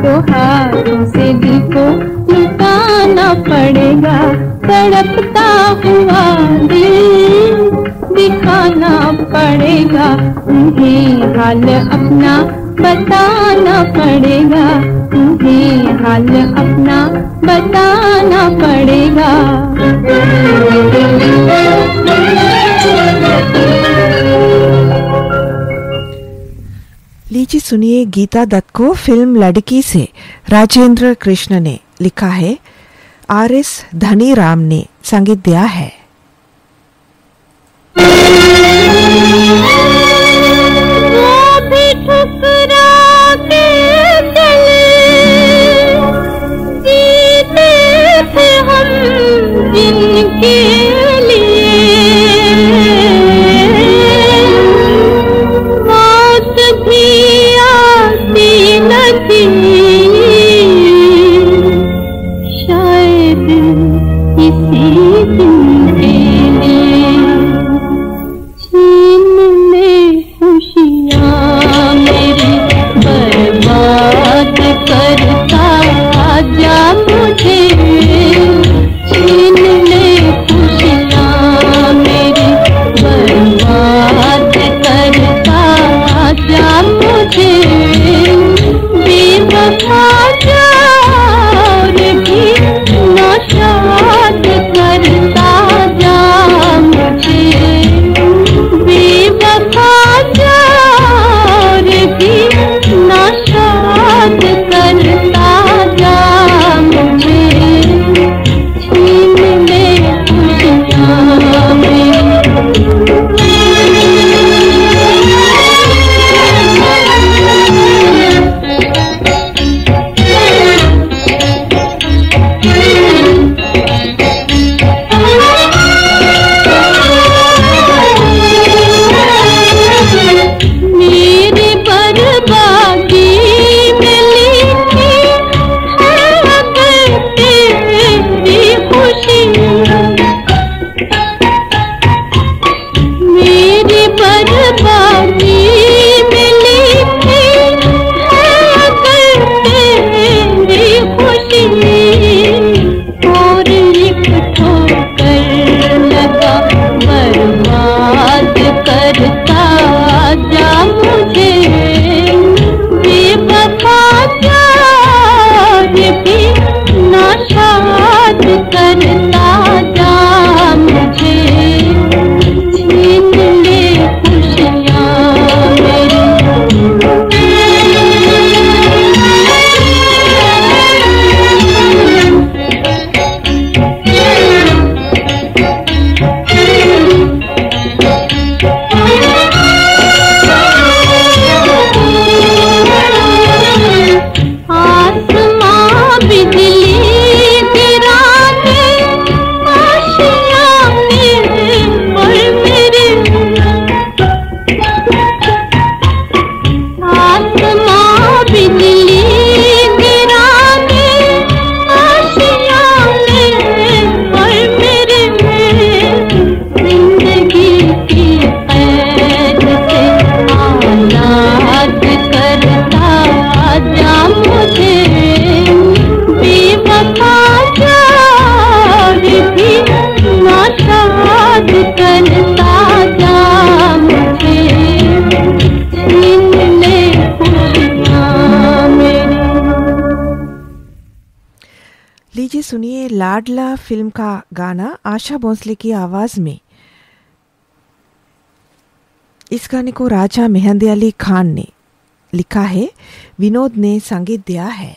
तो हाथों से दिल को लुटाना पड़ेगा, तड़पता हुआ दिल दिखाना पड़ेगा, तुम्हें हाल अपना बताना पड़ेगा, तुम्हें हाल अपना बताना पड़ेगा। लीजिए सुनिए गीता दत्त को फिल्म लड़की से राजेंद्र कृष्ण ने लिखा है, आर.एस. धनीराम ने संगीत दिया है। वो भी टकरा के चले, जीते थे हम जिनके लिए, मौत भी आती न थी, शायद इसी दिन के लिए। छीन ले खुशियाँ मेरी, बर्बाद करता जा मुझे, छीन ले खुशियाँ मेरी, बर्बाद करता जा मुझे, बेवफा प्यार भी नाशाद करता जा मुझे, बेवफा प्यार भी नाशाद करता जा मुझे, छीन ले खुशियाँ मेरी। मेरी बर्बादी में लिखी है अगर तेरी खुशी, मेरी बर्बादी में लिखी है अगर तेरी खुशी, और एक ठोकर लगा बर्बाद करता जा मुझे, बेवफा प्यार भी नाशाद करता जा मुझे, छीन ले खुशियाँ मेरी। आसमां बिजली गिराने आशियाने पर मेरे, आसमां बिजली गिराने आशियाने पर मेरे, जिंदगी की कैद से आजाद करता जा मुझे, बेवफा प्यार भी नाशाद करता जा मुझे, छीन ले खुशियाँ मेरी। लीजिए सुनिए लाडला फिल्म का गाना आशा भोसले की आवाज में। इस गाने को राजा मेहंदी अली खान ने लिखा है, विनोद ने संगीत दिया है।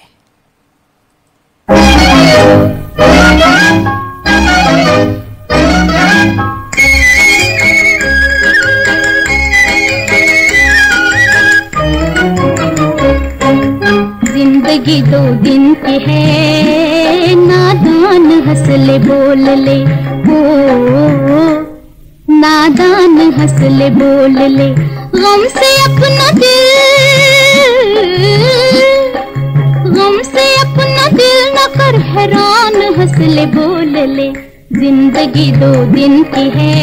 जिंदगी दो दिन की है, नादान हंस ले बोल ले, ओ नादान हंस ले बोल ले, गम से अपना दिल, गम से अपना दिल न कर हैरान, हंस ले बोल ले। जिंदगी दो दिन की है,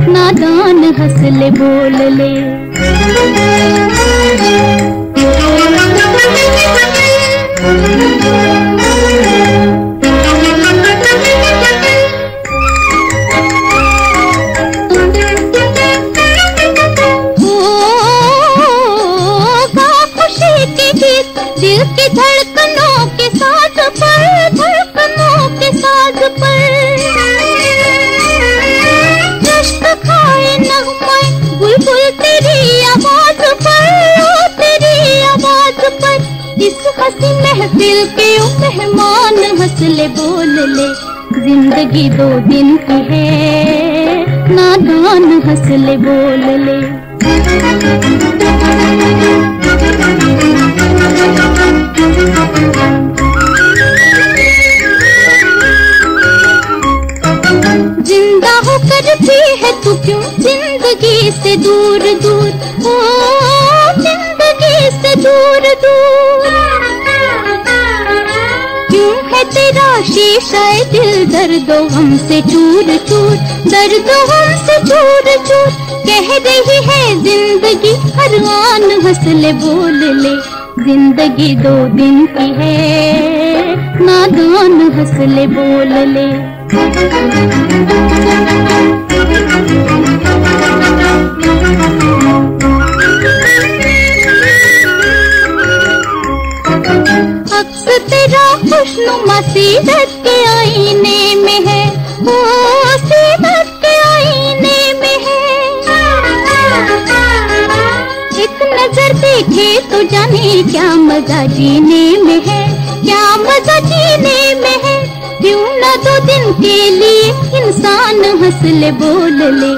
नादान हंस ले बोल ले। दिल की धड़कनों के साथ पर, धड़कनों के साथ पर, जश्न खाए नगमाए बुलबुल तेरी आवाज पर, ओ तेरी आवाज पर। इस हंसी महफिल के ओ मेहमान हंस ले बोल ले। जिंदगी दो दिन की है, नादान हंस ले बोल ले। जिंदा होकर भी है तू क्यों जिंदगी से दूर दूर, ओ जिंदगी से दूर दूर। क्यों है तेरा शीशा दिल दर्दो गम से चूर चूर, दर्दो गम से चूर चूर। कह रही है जिंदगी हर आन हंस ले बोल ले, जिंदगी 2 दिन की है नादान हंस ले बोल ले। अक्स तेरा खुशनुमा सीरत के आईने में है, ओ सीरत के आईने में है। एक नजर देखे तो जाने क्या मजा जीने में है, क्या मजा जीने में है। क्यों ना 2 दिन के लिए इंसान हंस ले बोल ले,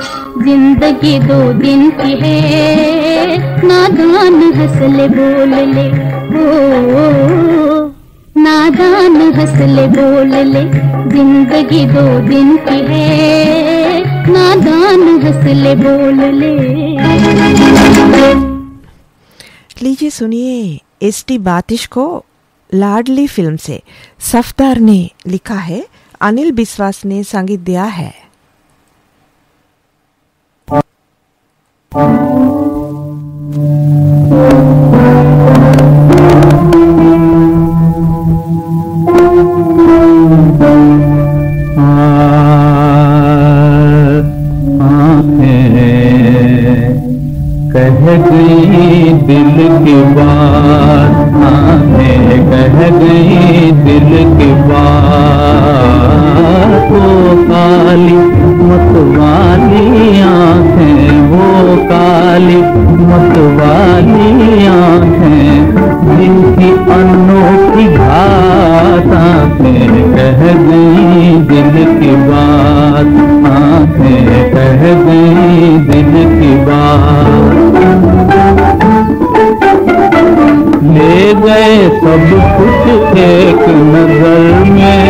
जिंदगी 2 दिन की है नादान हंस ले बोल ले, ओ नादान हंस ले बोल ले। जिंदगी 2 दिन की है नादान हंस ले बोल ले। लीजिए सुनिए एसटी बातिश को लाडली फिल्म से सफदार ने लिखा है, अनिल बिस्वास ने संगीत दिया है। कह गई दिल की बात, आँखें कह गई दिल की बात। वो काली मतवाली आँखें, वो काली मतवाली आँखें, जिनकी अनोखी घात। आँखें कह गई दिल की बात, आँखें कह गई दिल की बात। ले गए सब कुछ एक नजर में,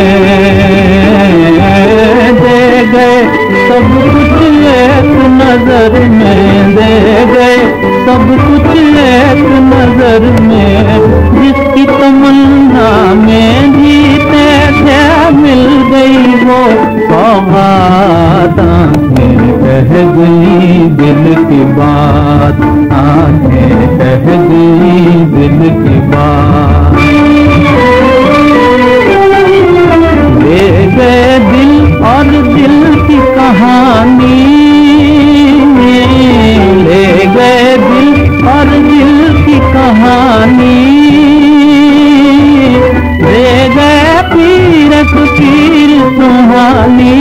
दे गए सब कुछ एक नजर में, दे गए सब कुछ एक नजर में। जिसकी तमन्ना में जीते थे मिल गई वो सौगात। आँखें कह गई दिल की बात, आँखें कह गई दिल की बात। ले गए दिल और दिल की कहानी, ले गए दिल और दिल की कहानी। ले गए पीर सुहानी,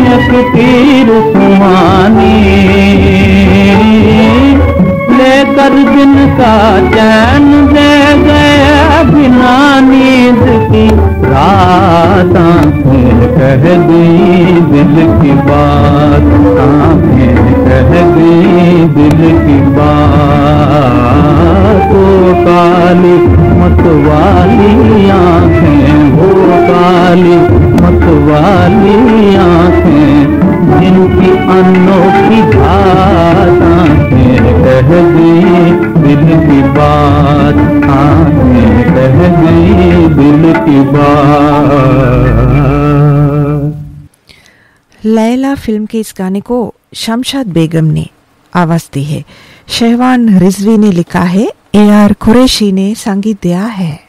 एक पीर सुहानी। लेकर दिन का चैन दे गए बिना नींद की रात। आँखें कह गई दिल की बात, आँखें कह गई दिल की बात। वो काली मतवाली आँखें, वो काली मतवाली आँखें, जिनकी अनोखी घात। आँखें कह गई दिल की बात, आँखें कह गई दिल की बात। लैला फिल्म के इस गाने को शमशाद बेगम ने आवाज दी है, शहवान रिजवी ने लिखा है, AR कुरैशी ने संगीत दिया है।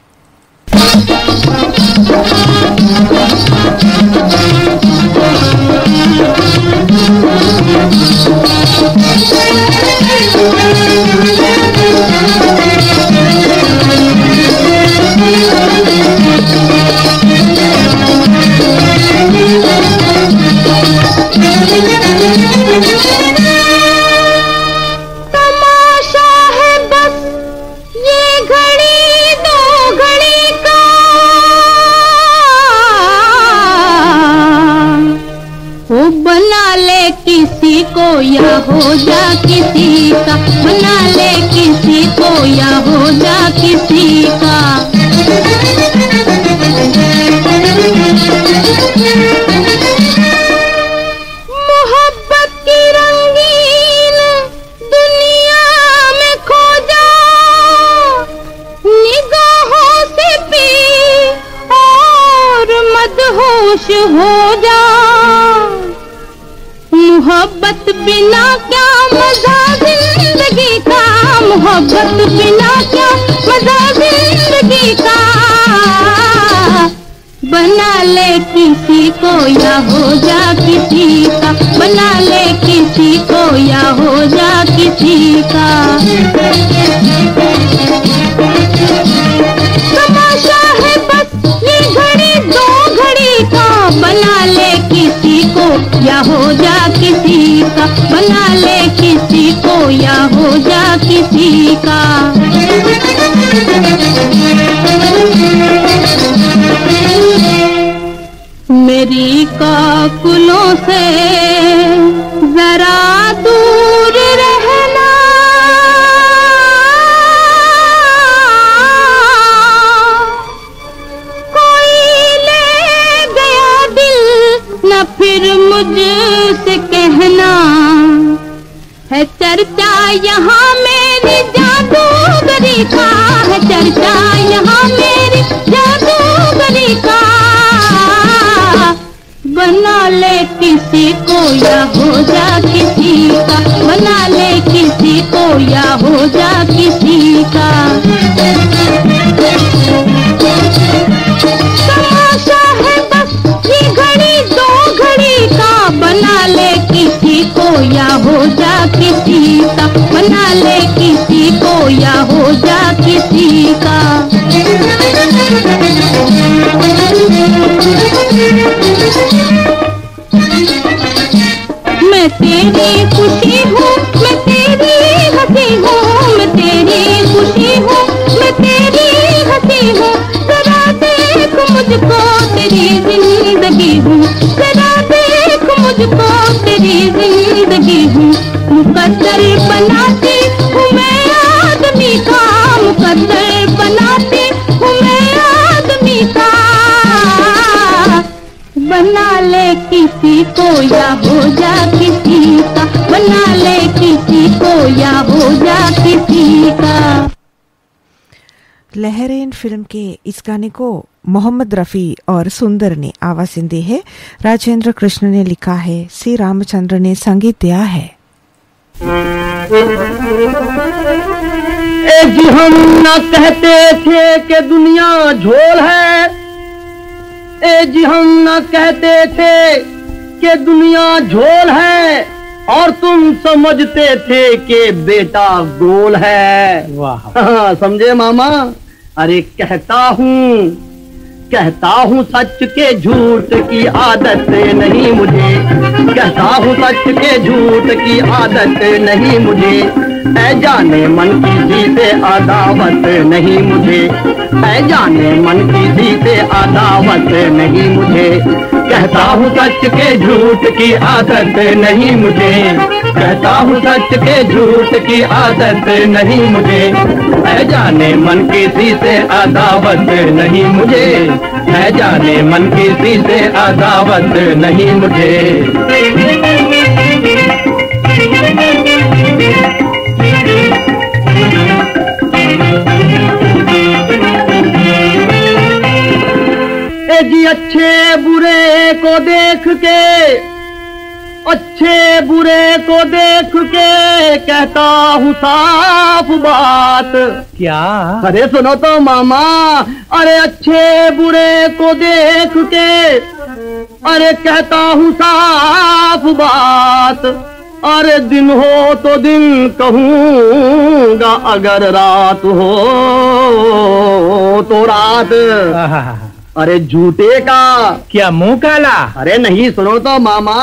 तमाशा है बस ये घड़ी 2 घड़ी का, वो बना ले किसी को या हो जा किसी का, बना ले किसी को या हो जा किसी का। मोहब्बत की रंगीन दुनिया में खो जा, निगाहों से पी और मदहोश हो जा। मोहब्बत बिना क्या मजा जिंदगी का, मोहब्बत बिना क्या मजा जिंदगी का। बना ले किसी को या हो जा किसी का, बना ले किसी को या हो जा किसी का। तमाशा है बस ये घड़ी दो घड़ी का, बना ले किसी को या हो जा किसी का, बना ले किसी को या हो जा किसी का। मेरी काकुलों से जरा दूर रहना, कोई ले गया दिल न फिर मुझसे कहना। है चर्चा यहाँ मेरी जादूगरी का, है चर्चा यहाँ मेरी जादूगरी का। बना ले किसी को या हो जा किसी का, बना ले किसी को या हो जा किसी का। तमाशा है बस ये घड़ी दो घड़ी का, बना ले किसी को या हो जा किसी का, बना ले किसी को या हो जा किसी का। मैं तेरी खुशी हूँ, मैं तेरी हंसी हूँ, मैं तेरी खुशी हूँ, मैं तेरी हंसी हूँ। जरा देख मुझको तेरी जिंदगी हूँ, जरा देख मुझको तेरी जिंदगी हूँ। मुकद्दर बनाती हूँ मैं आदमी का, मुकद्दर बनाती हूँ मैं आदमी का। बना ले किसी को या हो जा किसी का, बना ले किसी को या हो जा किसी का। लहरें फिल्म के इस गाने को मोहम्मद रफ़ी और सुंदर ने आवाज़ दी है, राजेंद्र कृष्ण ने लिखा है, सी रामचंद्र ने संगीत दिया है। जी हम ना कहते थे कि दुनिया झोल है, जी हम ना कहते थे कि दुनिया झोल है, और तुम समझते थे कि बेटा गोल है। वाह, समझे मामा? अरे कहता हूँ सच के झूठ की आदत नहीं मुझे, कहता हूँ सच के झूठ की आदत नहीं मुझे। ऐ जाने मन की जी से अदावत नहीं मुझे, ऐ जाने मन की जी से अदावत नहीं मुझे। कहता हूँ सच के झूठ की आदत नहीं मुझे, कहता हूँ सच के झूठ की आदत नहीं मुझे। ऐ जाने मन की जी से अदावत नहीं मुझे, ऐ जाने मन की जी से अदावत नहीं मुझे। जी अच्छे बुरे को देख के, अच्छे बुरे को देख के कहता हूँ साफ बात। क्या? अरे सुनो तो मामा, अरे अच्छे बुरे को देख के अरे कहता हूँ साफ बात। अरे दिन हो तो दिन कहूँगा, अगर रात हो तो रात। अरे झूठे का क्या मुंह काला? अरे नहीं, सुनो तो मामा,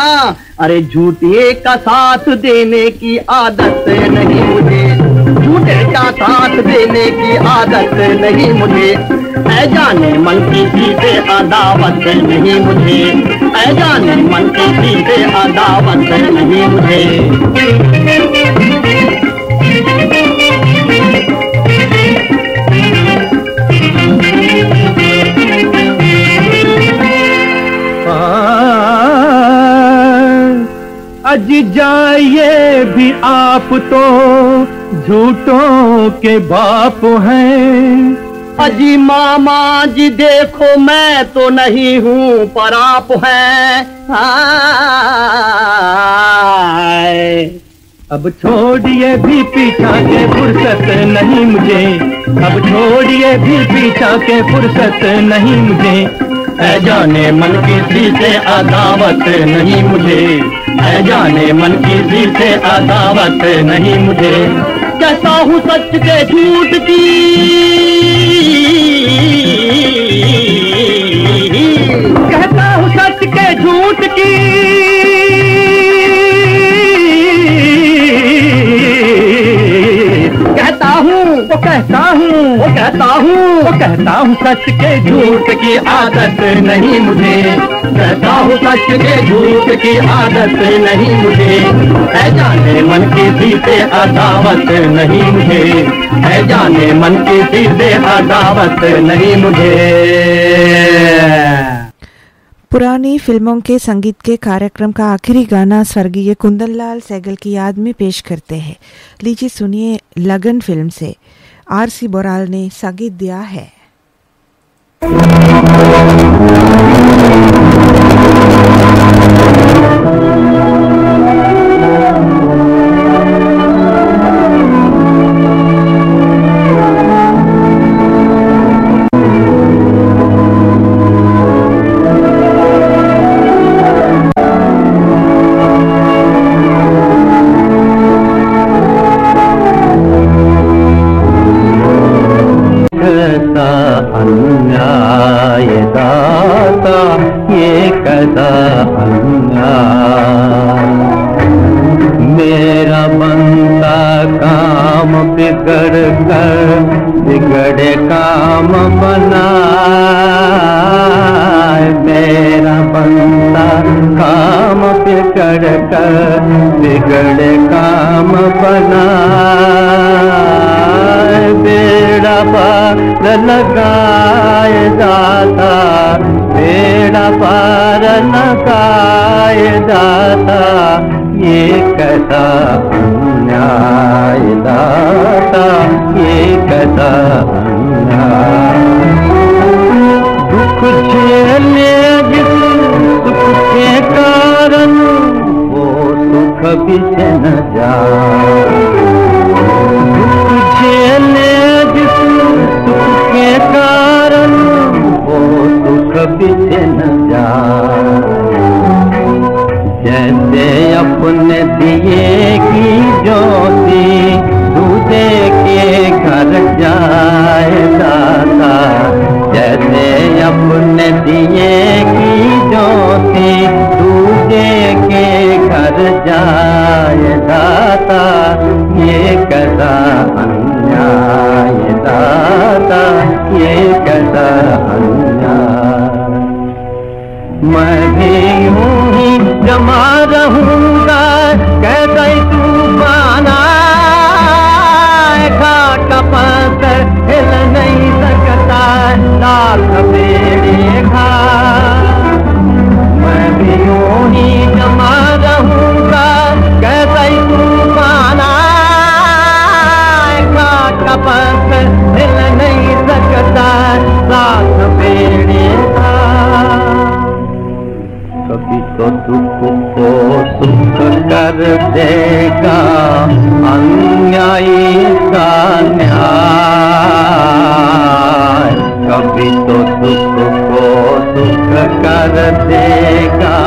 अरे झूठे का साथ देने की आदत नहीं मुझे, झूठे का साथ देने की आदत नहीं मुझे। ऐ जाने मन की सीधे अदावत नहीं मुझे, ऐ जाने मन की सीधे अदावत नहीं मुझे। अज जाइए भी आप तो झूठों के बाप हैं। अजी मामा जी देखो मैं तो नहीं हूँ पर आप हैं। अब छोड़िए भी पीछा के फुर्सत नहीं मुझे। अब छोड़िए भी पीछा के फुर्सत नहीं मुझे। ऐ जाने मन की सी से अदावत नहीं मुझे। ऐ जाने मन की सी से अदावत नहीं मुझे। कहता हूँ सच के झूठ की, कहता हूँ सच के झूठ की। कहता हूँ वो कहता हूँ वो कहता हूँ वो कहता हूँ सच के झूठ की आदत नहीं मुझे। कहता हूँ सच के झूठ की आदत नहीं मुझे। है जाने मन की सीधे अदावत नहीं मुझे। है जाने मन की सीधे अदावत नहीं मुझे। पुरानी फिल्मों के संगीत के कार्यक्रम का आखिरी गाना स्वर्गीय कुंदनलाल सहगल की याद में पेश करते हैं। लीजिए सुनिए, लगन फिल्म से आर.सी. बोराल ने संगीत दिया है। बिगड़े काम बना मेरा बंदा काम बिगड़ कर बिगड़े काम बना बेड़ा पार लगाए दाता बेड़ा पार लगाए दाता ये कैसा अन्याय दाता ये कैसा अन्याय दुख झेले जिस सुख के कारण वो सुख भी न जाए दुख झेले जिस सुख के कारण वो सुख भी न जाए जैसे अपने दिए की ज्योति दूजे के घर जाए दाता जैसे अपने दिए की ज्योति दूजे के घर जाए दाता ये कैसा अन्याय दाता ये कैसा अन्याय मैं भी हूँ जमा रहूंगा कैसे तूफाना घाट पत्थर हिल नहीं सकता लाख बेड़े घाट मैं भी यूं ही जमा रहूंगा कैसे तूफाना घाट पत्थर हिल नहीं सकता लाख बेड़े घाट कभी तो दुख को सुख कर देगा अन्यायी का न्याय कभी तो दुख को सुख कर देगा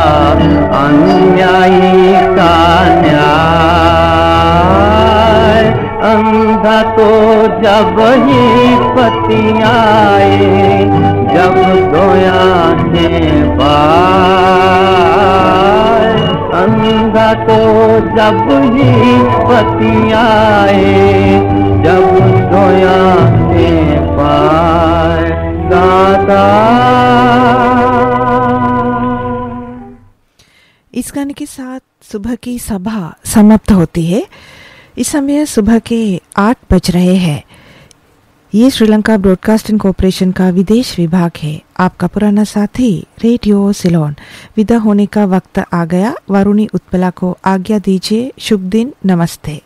अन्यायी का न्याय अंधा तो जब ही पति आए जब दोया के बाय अंधा तो जब ही पति आए जब दोया के पाए दादा। इस गाने के साथ सुबह की सभा समाप्त होती है। इस समय सुबह के 8 बज रहे हैं। ये श्रीलंका ब्रॉडकास्टिंग कॉरपोरेशन का विदेश विभाग है। आपका पुराना साथी रेडियो सिलोन विदा होने का वक्त आ गया। वरुणी उत्पला को आज्ञा दीजिए। शुभ दिन, नमस्ते।